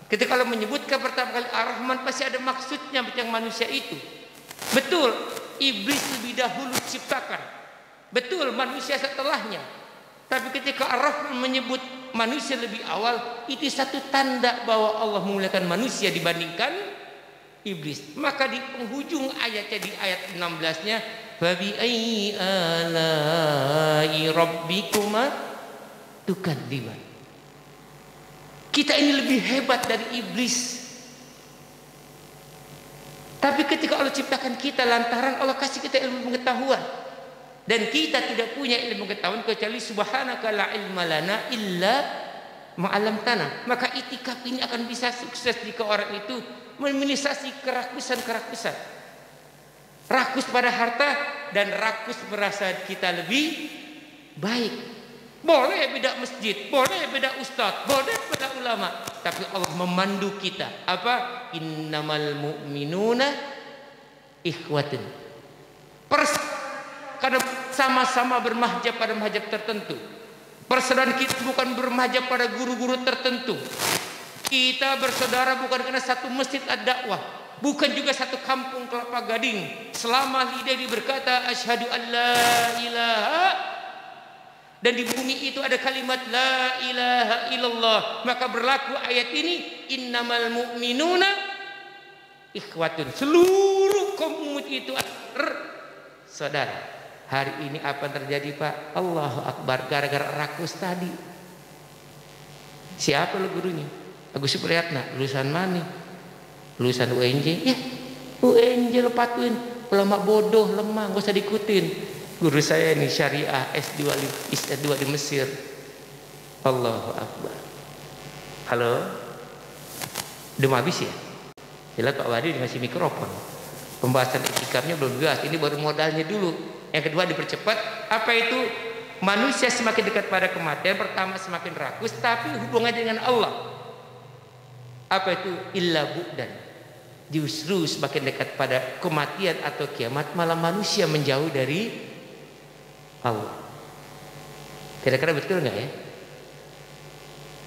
S1: Ketika Allah menyebutkan pertama kali Ar-Rahman, pasti ada maksudnya tentang manusia itu. Betul, iblis lebih dahulu diciptakan. Betul, manusia setelahnya. Tapi ketika Ar-Rahman menyebut manusia lebih awal, itu satu tanda bahwa Allah memuliakan manusia dibandingkan iblis. Maka di penghujung ayatnya, di ayat 16-nya, fabi ayyi alai rabbikuma tukadziban. Kita ini lebih hebat dari iblis. Tapi ketika Allah ciptakan kita lantaran Allah kasih kita ilmu pengetahuan, dan kita tidak punya ilmu pengetahuan kecuali subhanaka la ilma lana illa ma'alamtana, maka itikaf ini akan bisa sukses jika orang itu meminimalisasi kerakusan-kerakusan, rakus pada harta dan rakus merasa kita lebih baik. Boleh beda masjid, boleh beda ustadz, boleh beda ulama, tapi Allah memandu kita apa? Innamal mu'minuna ikhwatun. Karena sama-sama bermahjab pada mahjab tertentu. Persaudaraan kita bukan bermahjab pada guru-guru tertentu. Kita bersaudara bukan karena satu masjid ad-dakwah, bukan juga satu kampung Kelapa Gading. Selama lidah berkata asyhadu an la ilaha, dan di bumi itu ada kalimat la ilaha illallah, maka berlaku ayat ini, innamal mu'minuna ikhwatun. Seluruh kaum umat itu saudara. Hari ini apa yang terjadi, Pak? Allahu Akbar, gara-gara rakus tadi. Siapa lo gurunya? Agus Supriyatna. Lulusan mana? Lulusan UNJ. Ya, UNJ lo patuin. Ulama bodoh, lemah, gak usah diikutin. Guru saya ini syariah S2 di Mesir. Allahu Akbar. Halo, udah mau habis ya? Jelas Pak Wadi dikasih mikrofon. Pembahasan etikanya belum jelas. Ini baru modalnya dulu. Yang kedua dipercepat. Apa itu? Manusia semakin dekat pada kematian. Pertama semakin rakus, tapi hubungannya dengan Allah. Apa itu? Illa bu'dan. Justru semakin dekat pada kematian atau kiamat, malah manusia menjauh dari Allah. Kira-kira betul nggak ya?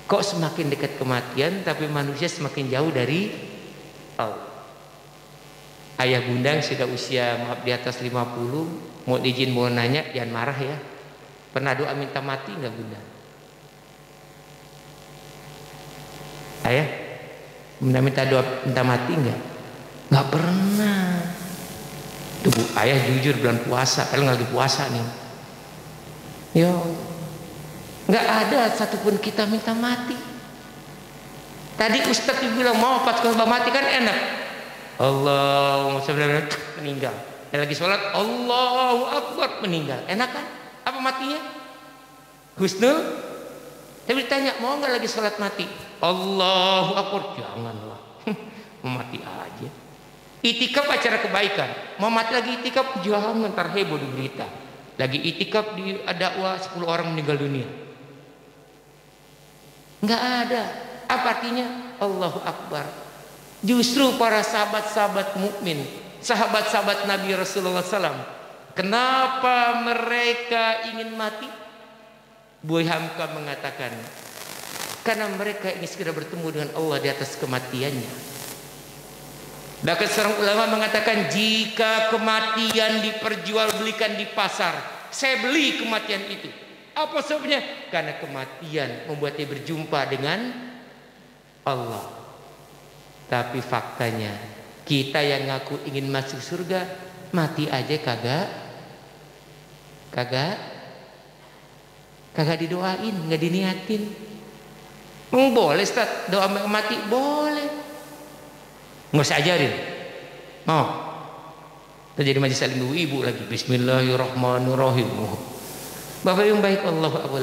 S1: Kok semakin dekat kematian tapi manusia semakin jauh dari Allah? Ayah bunda yang sudah usia maaf di atas 50, mau izin mau nanya, jangan marah ya. Pernah doa minta mati nggak bunda? Ayah minta doa minta mati nggak? Nggak pernah. Tuh bu, ayah jujur bulan puasa, kalau nggak lagi puasa nih. Ya, nggak ada satupun kita minta mati. Tadi Ustadz bilang mau pas kalau mati kan enak. Allahumma sholli meninggal. Dan lagi sholat Allahu Akbar meninggal. Enak kan? Apa matinya? Husnul. Tapi ditanya mau nggak lagi sholat mati? Allahu Akbar. Janganlah. Mau mati aja. Itikaf acara kebaikan. Mau mati lagi itikaf, jangan, ntar heboh di berita. Lagi itikaf di dakwah 10 orang meninggal dunia. Nggak ada. Apa artinya? Allahu Akbar. Justru para sahabat-sahabat mukmin, sahabat-sahabat Nabi Rasulullah SAW, kenapa mereka ingin mati? Buya Hamka mengatakan, karena mereka ingin segera bertemu dengan Allah di atas kematiannya. Bahkan seorang ulama mengatakan, jika kematian diperjualbelikan di pasar, saya beli kematian itu. Apa sebabnya? Karena kematian membuat dia berjumpa dengan Allah. Tapi faktanya Kita yang ngaku ingin masuk surga, mati aja kagak didoain, nggak diniatin. Boleh Ustaz, doa mati boleh. Nggak usah ajarin. Mau? Terjadi majlis saling ibu lagi. Bismillahirrahmanirrahim. Bapak yang baik, Allahu Akbar.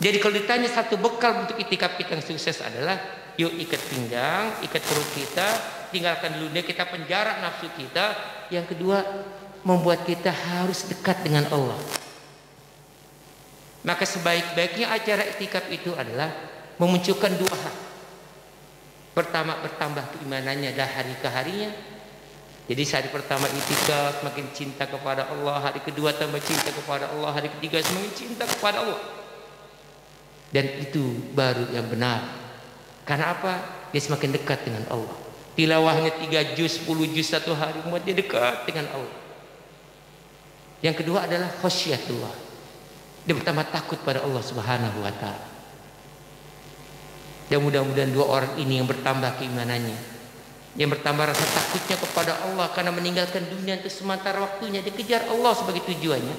S1: Jadi kalau ditanya satu bekal untuk itikaf kita yang sukses adalah, yuk ikat pinggang, ikat perut kita, tinggalkan dulu deh kita penjara nafsu kita. Yang kedua, membuat kita harus dekat dengan Allah. Maka sebaik-baiknya acara itikaf itu adalah memunculkan dua hal. Pertama, bertambah keimanannya dari hari ke harinya. Jadi hari pertama itikaf semakin cinta kepada Allah, hari kedua tambah cinta kepada Allah, hari ketiga semakin cinta kepada Allah. Dan itu baru yang benar. Karena apa? Dia semakin dekat dengan Allah. Tilawahnya 3 juz, 10 juz satu hari membuat dia dekat dengan Allah. Yang kedua adalah khasyatullah. Dia bertambah takut pada Allah Subhanahu wa taala. Dan mudah-mudahan dua orang ini yang bertambah keimanannya, yang bertambah rasa takutnya kepada Allah karena meninggalkan dunia untuk sementara waktunya, dikejar Allah sebagai tujuannya,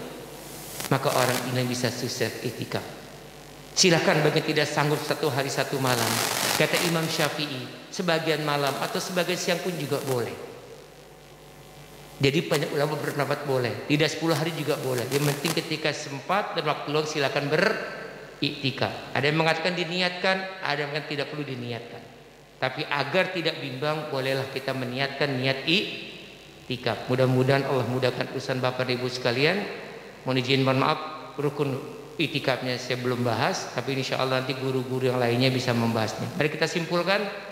S1: maka orang ini bisa sukses itikaf. Silakan bagi tidak sanggup satu hari satu malam, kata Imam Syafi'i, sebagian malam atau sebagian siang pun juga boleh. Jadi banyak ulama berpendapat boleh, tidak 10 hari juga boleh. Yang penting ketika sempat dan waktu luang silakan beriktikaf. Ada yang mengatakan diniatkan, ada yang mengatakan tidak perlu diniatkan. Tapi agar tidak bimbang, bolehlah kita meniatkan niat iktikaf. Mudah-mudahan Allah mudahkan urusan Bapak Ibu sekalian. Mohon izin, mohon maaf, rukun iktikafnya saya belum bahas, tapi insya Allah nanti guru-guru yang lainnya bisa membahasnya. Mari kita simpulkan.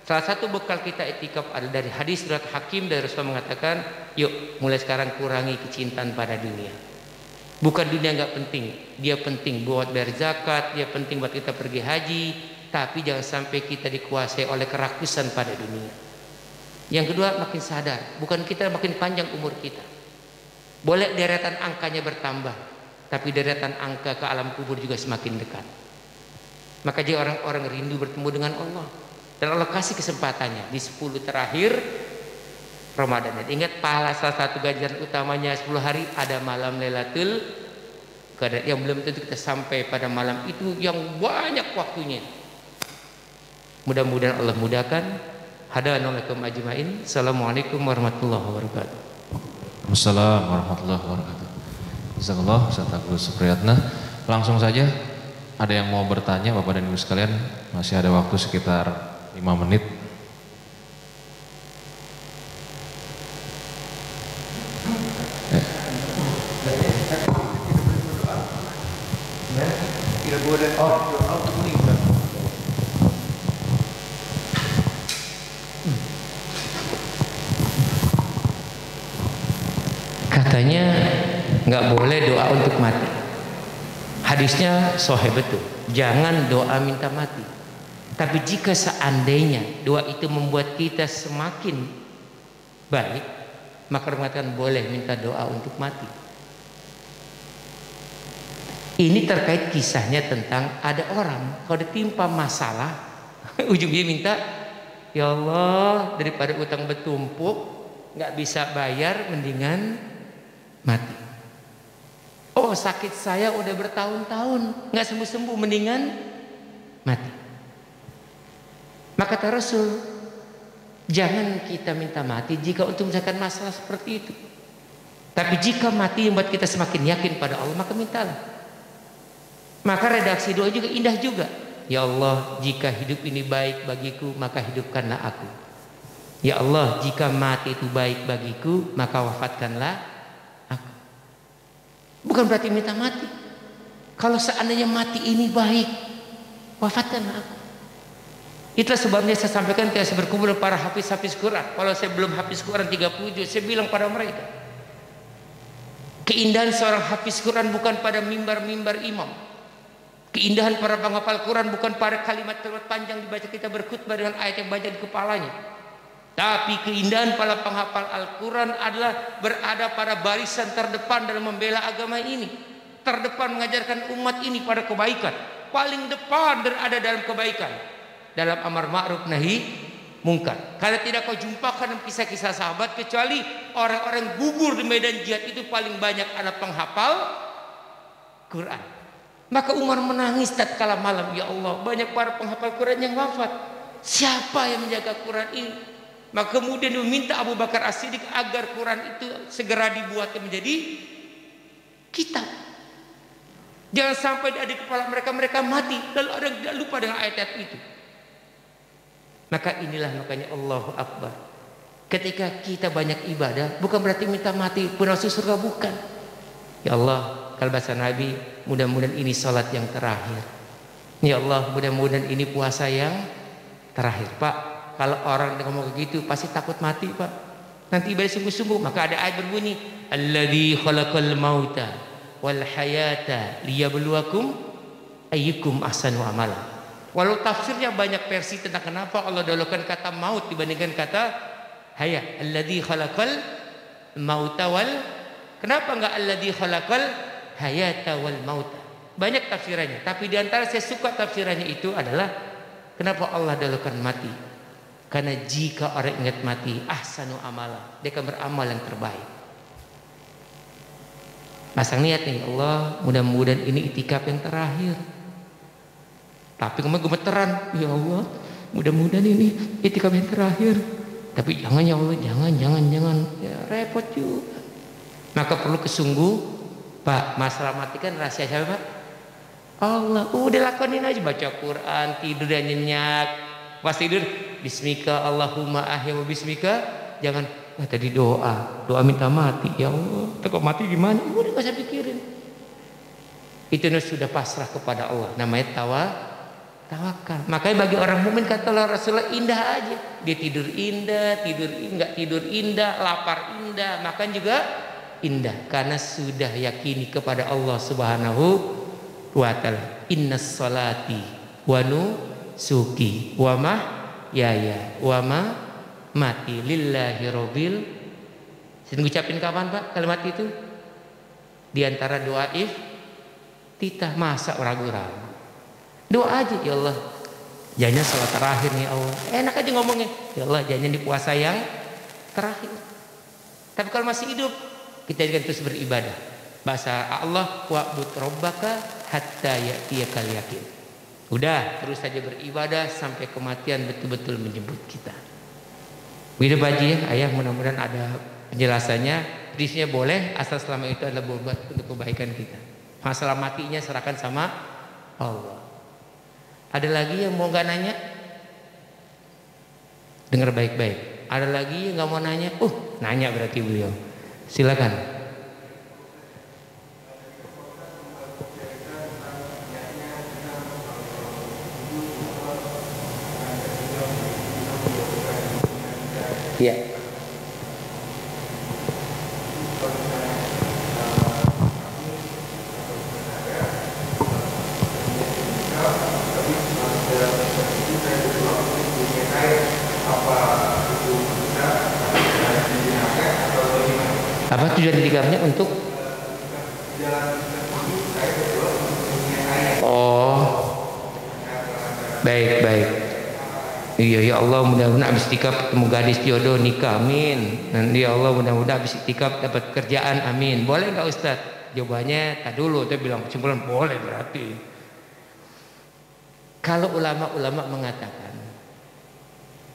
S1: Salah satu bekal kita iktikaf adalah dari hadis riwayat Hakim, dari Rasulullah mengatakan, yuk mulai sekarang kurangi kecintaan pada dunia. Bukan dunia nggak penting, dia penting buat bayar zakat, dia penting buat kita pergi haji. Tapi jangan sampai kita dikuasai oleh kerakusan pada dunia. Yang kedua, makin sadar, bukan kita makin panjang umur kita. Boleh deretan angkanya bertambah, tapi deretan angka ke alam kubur juga semakin dekat. Maka jadi orang-orang rindu bertemu dengan Allah. Dan Allah kasih kesempatannya di 10 terakhir Ramadan. Ingat, pahala salah satu ganjaran utamanya 10 hari ada malam Lailatul Qadar, yang belum tentu kita sampai pada malam itu yang banyak waktunya. Mudah-mudahan Allah mudahkan. Hadanalaikum ajmain. Assalamualaikum warahmatullahi wabarakatuh.
S2: Wassalamualaikum warahmatullahi wabarakatuh. Jazakallah Ustaz Agus Supriyatna. Langsung saja, ada yang mau bertanya Bapak dan Ibu sekalian? Masih ada waktu sekitar 5 menit.
S1: Katanya nggak boleh doa untuk mati. Hadisnya sahih betul. Jangan doa minta mati. Tapi jika seandainya doa itu membuat kita semakin baik, maka mengatakan boleh minta doa untuk mati. Ini terkait kisahnya tentang ada orang kalau ditimpa masalah ujungnya minta, ya Allah, daripada utang bertumpuk nggak bisa bayar, mendingan mati. Oh, sakit saya udah bertahun-tahun nggak sembuh-sembuh, mendingan mati. Maka kata Rasul, jangan kita minta mati jika untuk menyelesaikan masalah seperti itu. Tapi jika mati membuat kita semakin yakin pada Allah, maka mintalah. Maka redaksi doa juga indah juga. Ya Allah, jika hidup ini baik bagiku, maka hidupkanlah aku. Ya Allah, jika mati itu baik bagiku, maka wafatkanlah aku. Bukan berarti minta mati. Kalau seandainya mati ini baik, wafatkanlah aku. Itulah sebabnya saya sampaikan ketika saya berkumpul dengan para hafiz-hafiz Quran. Kalau saya belum hafiz Quran 30 juz, saya bilang pada mereka, keindahan seorang hafiz Quran bukan pada mimbar-mimbar imam. Keindahan para penghafal Quran bukan pada kalimat panjang dibaca kita berkhutbah dengan ayat yang banyak di kepalanya. Tapi keindahan para penghafal Al-Quran adalah berada pada barisan terdepan dalam membela agama ini. Terdepan mengajarkan umat ini pada kebaikan. Paling depan berada dalam kebaikan. Dalam amar ma'ruf nahi mungkar. Karena tidak kau jumpakan dalam kisah-kisah sahabat kecuali orang-orang gugur di medan jihad itu paling banyak adalah penghafal Quran. Maka Umar menangis tatkala malam, ya Allah, banyak para penghafal Quran yang wafat. Siapa yang menjaga Quran ini? Maka kemudian meminta Abu Bakar As-Siddiq agar Quran itu segera dibuat menjadi kitab. Jangan sampai ada di kepala mereka mati lalu ada yang tidak lupa dengan ayat-ayat itu. Maka makanya Allahu Akbar. Ketika kita banyak ibadah bukan berarti minta mati pun masuk surga, bukan. Ya Allah, kalau bahasa Nabi, mudah-mudahan ini salat yang terakhir. Ya Allah, mudah-mudahan ini puasa yang terakhir. Pak, kalau orang ngomong begitu pasti takut mati, Pak. Nanti ibadah sungguh-sungguh. Maka ada ayat berbunyi, Alladzi khalaqal mauta wal hayata liyabluwakum ayyukum ahsanu amala. Walau tafsirnya banyak versi tentang kenapa Allah dahulukan kata maut dibandingkan kata hayat. Alladzi khalaqal mauta wal, kenapa enggak alladzi khalaqal hayata wal mauta? Banyak tafsirannya, tapi di antara saya suka tafsirannya itu adalah kenapa Allah dahulukan mati? Karena jika orang ingat mati, ahsanu amala, dia akan beramal yang terbaik. Pasang niat nih, Allah, mudah-mudahan ini itikaf yang terakhir. Tapi kemudian gemeteran, ya Allah, mudah-mudahan ini itikaf yang terakhir. Tapi jangan ya Allah, jangan, ya repot juga. Maka perlu kesungguh, Pak. Masalah mati kan rahasia siapa, Pak? Allah. Udah lakonin aja, baca Quran, tidur dan nyenyak. Pas tidur, Bismika Allahumma ahya wa bismika. Jangan tadi doa minta mati, ya Allah. Kok mati gimana? Udah gak usah pikirin. Itu sudah pasrah kepada Allah. Namanya tawakal. Makanya bagi orang mukmin kata Rasulullah, indah aja. Dia tidur indah, enggak tidur indah, lapar indah, makan juga indah karena sudah yakini kepada Allah Subhanahu wa taala. Innas salati wa nusuki wa mahyaya wa mamati lillahi rabbil. Saya ngucapin kapan, Pak, kalimat itu? Di antara doa iftitah, masa ragu-ragu. Doa aja, ya Allah, jangan salat terakhir nih Allah. Enak aja ngomongnya, ya Allah, jangan di puasa yang terakhir. Tapi kalau masih hidup, kita juga terus beribadah. Bahasa Allah, wa'bud rabbaka hatta ya'tiyakal yaqin. Udah, terus saja beribadah sampai kematian betul-betul menjemput kita. Begitu Pak Haji ya, ayah, mudah-mudahan ada penjelasannya. Prinsipnya boleh, asal selama itu adalah buat untuk kebaikan kita. Masalah matinya serahkan sama Allah. Ada lagi yang mau nggak nanya? Dengar baik-baik. Ada lagi yang nggak mau nanya? Nanya berarti beliau. Silakan. Ya. Apa tujuan itikafnya untuk? Baik. Iya, ya Allah, mudah-mudahan habis itikaf ketemu gadis jodoh nikah, amin. Dan ya Allah, mudah-mudahan habis itikaf dapat kerjaan, amin. Boleh nggak Ustaz? Jawabannya tak dulu, dia bilang kesimpulan boleh berarti. Kalau ulama-ulama mengatakan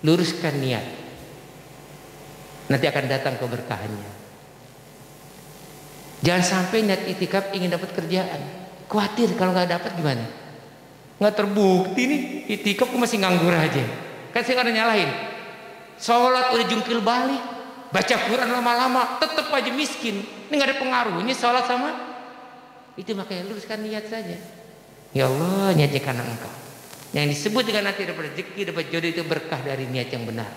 S1: luruskan niat, nanti akan datang keberkahannya. Jangan sampai niat itikaf ingin dapat kerjaan, khawatir kalau nggak dapat gimana? Nggak terbukti nih itikaf masih nganggur aja. Kan saya nggak nyalahin. Sholat udah jungkir balik, baca Quran lama-lama, tetap aja miskin. Ini nggak ada pengaruhnya sholat sama itu. Makanya luruskan niat saja. Ya Allah, niatnya karena Engkau. Yang disebut dengan nanti dapat rezeki, dapat jodoh, itu berkah dari niat yang benar.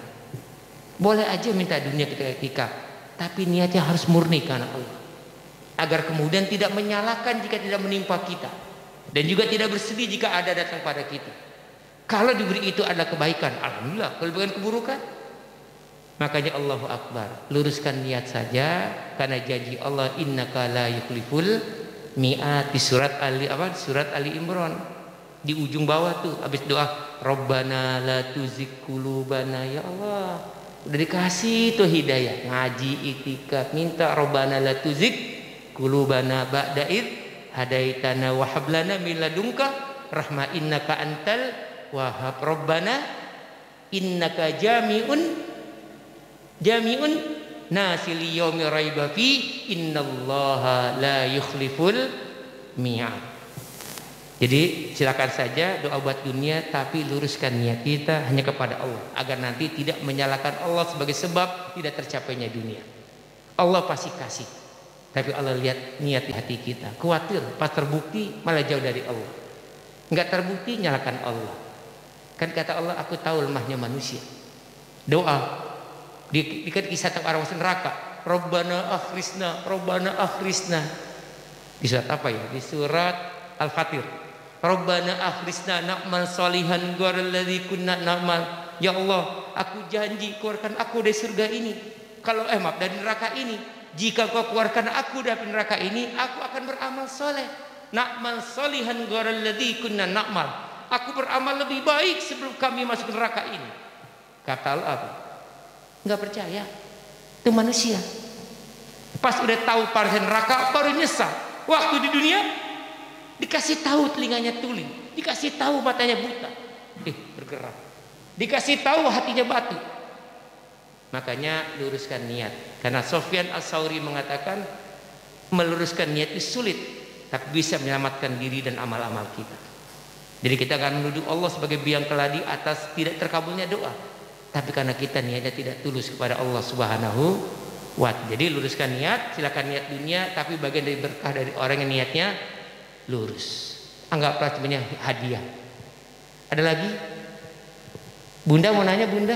S1: Boleh aja minta dunia ketika itikaf, tapi niatnya harus murni karena Allah. Agar kemudian tidak menyalahkan jika tidak menimpa kita, dan juga tidak bersedih jika ada datang pada kita. Kalau diberi itu adalah kebaikan, alhamdulillah. Kalau bukan keburukan, makanya Allahu Akbar, luruskan niat saja karena janji Allah, innaka la yukhliful mi'at, di surat Ali Imran. Di ujung bawah tuh habis doa Rabbana la tuzigh qulubana, ya Allah udah dikasih tuh hidayah, ngaji itikaf minta Rabbana la tuzigh qulubana ba'da id hadaitana wa hab lana min ladunka rahmah innaka antal wahhab Rabbana innaka jami'un nasi liyaumi raiba fi innallaha la yukhliful mi'ad. Jadi silakan saja doa buat dunia, tapi luruskan niat kita hanya kepada Allah agar nanti tidak menyalahkan Allah sebagai sebab tidak tercapainya dunia. Allah pasti kasih, tapi Allah lihat niat di hati kita. Khawatir pas terbukti malah jauh dari Allah. Enggak terbukti nyalakan Allah. Kan kata Allah, aku tahu lemahnya manusia. Doa di kisah tentang orang masuk neraka, Rabbana akhrisna. Di surat apa ya? Di surat Al-Fatir. Rabbana akhrisna na'mal salihan ghairil ladzi kunna na'mal. Ya Allah, aku janji keluarkan aku dari surga ini. Kalau dari neraka ini. Jika kau keluarkan aku dari neraka ini, aku akan beramal soleh. Na'mal salihan ghairil ladzi kunna na'mal. Aku beramal lebih baik sebelum kami masuk neraka ini. Kata Allah apa? Enggak percaya. Itu manusia. Pas udah tahu pada neraka baru nyesal. Waktu di dunia dikasih tahu telinganya tuli, dikasih tahu matanya buta, bergerak, dikasih tahu hatinya batu. Makanya luruskan niat. Karena Sufyan Ats-Tsauri mengatakan meluruskan niat itu sulit, tapi bisa menyelamatkan diri dan amal-amal kita. Jadi kita akan menuduh Allah sebagai biang keladi atas tidak terkabulnya doa, tapi karena kita niatnya tidak tulus kepada Allah Subhanahu wa Ta'ala. Jadi luruskan niat, silakan niat dunia, tapi bagian dari berkah dari orang yang niatnya lurus. Anggaplah sebenarnya hadiah. Ada lagi? Bunda mau nanya, Bunda?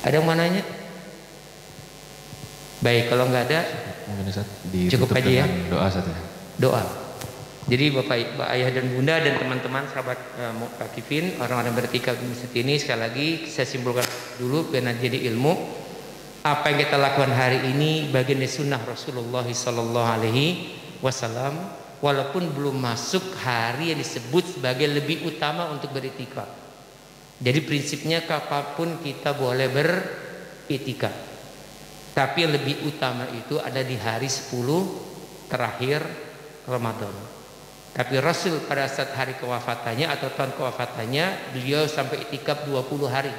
S1: Ada yang mau nanya? Baik, kalau nggak ada cukup aja ya.
S2: Doa saja.
S1: Doa. Jadi Bapak Ayah dan Bunda dan teman-teman sahabat Muktakifin, orang-orang bertikaf di masjid ini, sekali lagi saya simpulkan dulu biar nanti jadi ilmu. Apa yang kita lakukan hari ini bagian dari sunnah Rasulullah Sallallahu Alaihi Wasallam, walaupun belum masuk hari yang disebut sebagai lebih utama untuk beritikaf. Jadi prinsipnya kapanpun kita boleh beritikaf, tapi yang lebih utama itu ada di hari 10 terakhir Ramadan. Tapi Rasul pada saat hari kewafatannya atau tahun kewafatannya, beliau sampai itikaf 20 hari.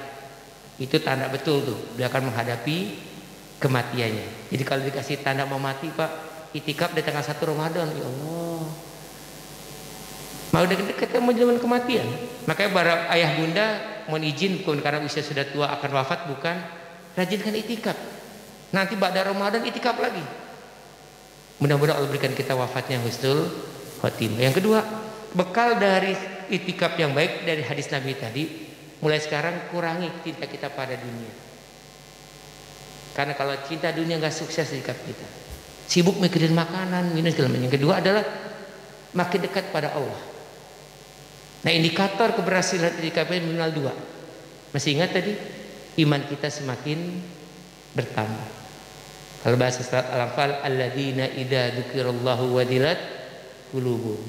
S1: Itu tanda betul tuh dia akan menghadapi kematiannya. Jadi kalau dikasih tanda mau mati, Pak, itikaf di tanggal 1 Ramadan, ya Allah, mau dekat-dekat mau zaman kematian. Makanya para ayah bunda mohon izin, bukan karena usia sudah tua akan wafat, bukan, rajinkan itikaf. Nanti pada Ramadan itikaf lagi. Mudah-mudahan Allah berikan kita wafatnya husnul khotimah. Yang kedua, bekal dari itikaf yang baik dari hadis Nabi tadi, mulai sekarang kurangi cinta kita pada dunia. Karena kalau cinta dunia nggak sukses itikaf kita. Sibuk mikirin makanan, minum segala macam. Yang kedua adalah makin dekat pada Allah. Nah, indikator keberhasilan itikaf ini minimal 2. Masih ingat tadi? Iman kita semakin bertambah. Kalau bahasa surat Al-Anfal, alladzina idza dzukirallahu wajilat qulubuhum.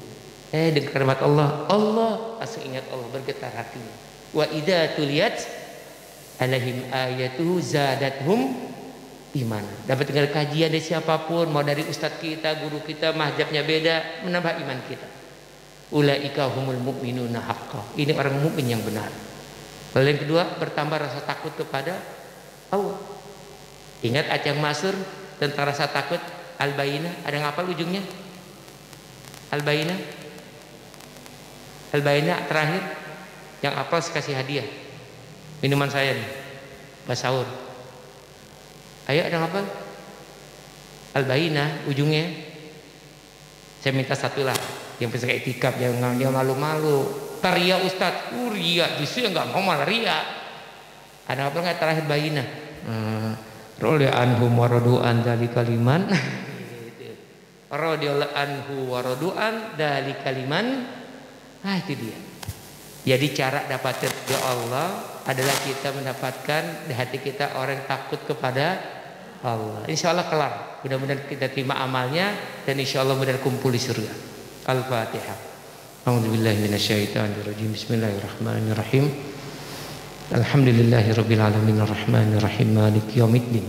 S1: Dengar kalimat Allah, Allah langsung ingat Allah, bergetar hatinya. Wa idza tuliyat alaihim ayatuhu zadathum iman. Dapat dengar kajian dari siapapun, mau dari ustadz kita, guru kita, mazhabnya beda, menambah iman kita. Ulaika humul mu'minuna haqqan. Ini orang mukmin yang benar. Lalu yang kedua, bertambah rasa takut kepada Allah. Ingat Acang Masur tentang rasa takut Al-Bayyinah, ada yang hafal ujungnya? Al-Bayyinah. Al-Bayyinah terakhir yang hafal kasih hadiah. Minuman saya nih, pas sahur. Ayo ada yang hafal? Al-Bayyinah ujungnya. Saya minta satu lah, yang bisa kayak itikaf, yang malu-malu. Ria Ustadz, ria justru yang nggak mau malah ria. Ada apa nggak terakhir Bayyinah? Roli anhum waradu'an dzalika liman. Radhiyallahu anhu waradu'an dzalika liman. Nah, itu dia. Jadi cara dapatin ridha Allah adalah kita mendapatkan di hati kita orang yang takut kepada Allah. Insya Allah kelar. Mudah-mudahan kita terima amalnya. dan insyaallah mudah kumpul di surga. Al-Fatihah. A'udzubillahi minasyaitonirrajim. Bismillahirrahmanirrahim. Alhamdulillahirabbil alamin arrahmanir rahim maliki yaumiddin.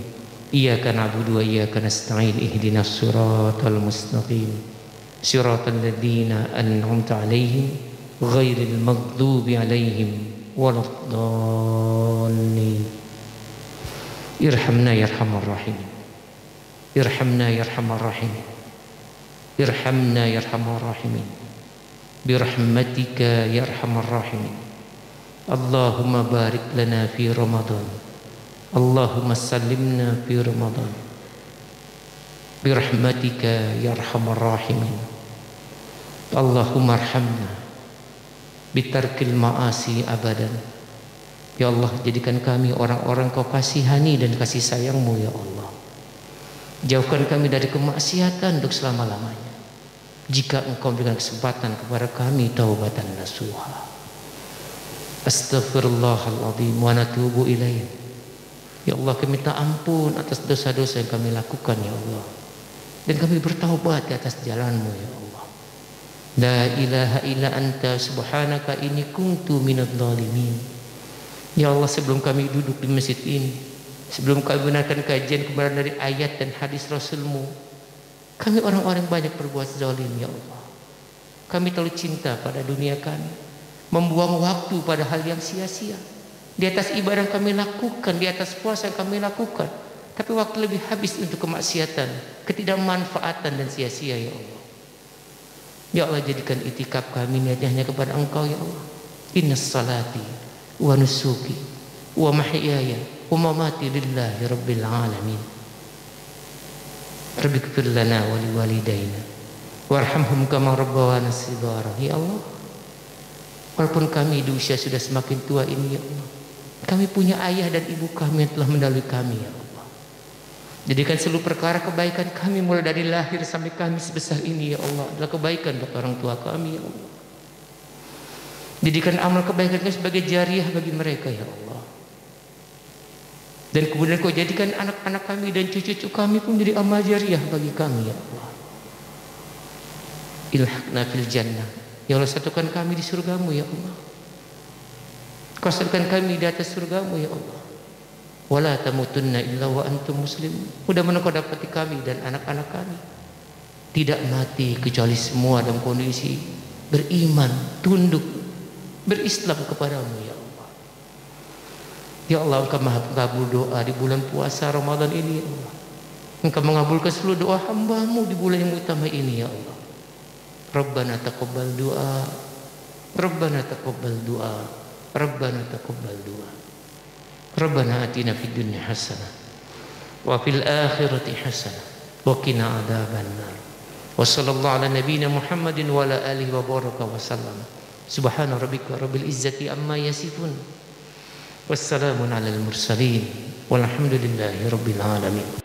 S1: Iyyaka na'budu wa iyyaka nasta'in ihdinas siratal mustaqim. Siratal ladzina an'amta 'alaihim ghairil maghdubi 'alaihim waladdallin. Irhamna yarhamar rahimin. Irhamna yarhamar rahimin. Irhamna yarhamar rahimin. Birahmatika yarhamar rahimin. Allahumma barik lana fi Ramadan. Allahumma sallimna fi Ramadan. Birahmatika yarhamar rahimin. Allahumma arhamna bitarkil ma'asi abadan. Ya Allah, jadikan kami orang-orang Kau kasihani dan kasih sayang-Mu ya Allah. Jauhkan kami dari kemaksiatan untuk selama-lamanya. Jika Engkau berikan kesempatan kepada kami taubatan nasuha. Astaghfirullahaladzim wa natubu ilaih. Ya Allah, kami minta ampun atas dosa-dosa yang kami lakukan ya Allah. Dan kami bertaubat di atas jalan-Mu ya Allah. La ilaha illa anta subhanaka inni kuntu minadh dhalimin. Ya Allah, sebelum kami duduk di masjid ini, sebelum kami benarkan kajian kebenaran dari ayat dan hadis Rasul-Mu, kami orang-orang banyak berbuat zalim ya Allah. Kami terlalu cinta pada dunia kami, membuang waktu pada hal yang sia-sia. Di atas ibadah yang kami lakukan, di atas puasa yang kami lakukan, tapi waktu lebih habis untuk kemaksiatan, ketidakmanfaatan dan sia-sia ya Allah. Ya Allah, jadikan itikaf kami niatnya hanya kepada Engkau ya Allah. Innas salati wa nusuki wa mahyaya wa mamati lillahi rabbil alamin. Rabbighfir lana wa liwalidayna warhamhum kama rabbawana shighara. Ya Allah, walaupun kami di usia sudah semakin tua ini ya Allah, kami punya ayah dan ibu kami yang telah mendahului kami ya Allah. Jadikan seluruh perkara kebaikan kami mulai dari lahir sampai kami sebesar ini ya Allah adalah kebaikan untuk orang tua kami ya Allah. Jadikan amal kebaikan kami sebagai jariah bagi mereka ya Allah. Dan kemudian Kau jadikan anak-anak kami dan cucu-cucu kami pun menjadi amal jariah bagi kami ya Allah. Ilhaqna fil jannah. Ya Allah, satukan kami di surga-Mu ya Allah. Kau satukan kami di atas surga-Mu ya Allah. Wala tamutunna illa wa antum muslimun. Mudah-mudahan Kau dapati kami dan anak-anak kami tidak mati kecuali semua dalam kondisi beriman, tunduk, berislam kepadamu ya Allah. Ya Allah, Engkau maha mengabul doa di bulan puasa Ramadan ini ya Allah. Engkau mengabulkan seluruh doa hamba-Mu di bulan yang utama ini ya Allah. Rabbana taqabbal du'a. Rabbana taqabbal du'a. Rabbana taqabbal du'a. Rabbana atina fid dunya hasanah wa fil akhirati hasanah wa qina adzabannar. Wa sallallahu ala nabiyyina Muhammadin wa ala alihi wa baraka wa sallam. Subhana rabbika rabbil izzati amma yasifun. Wassalamun alal mursalin walhamdulillahi rabbil alamin.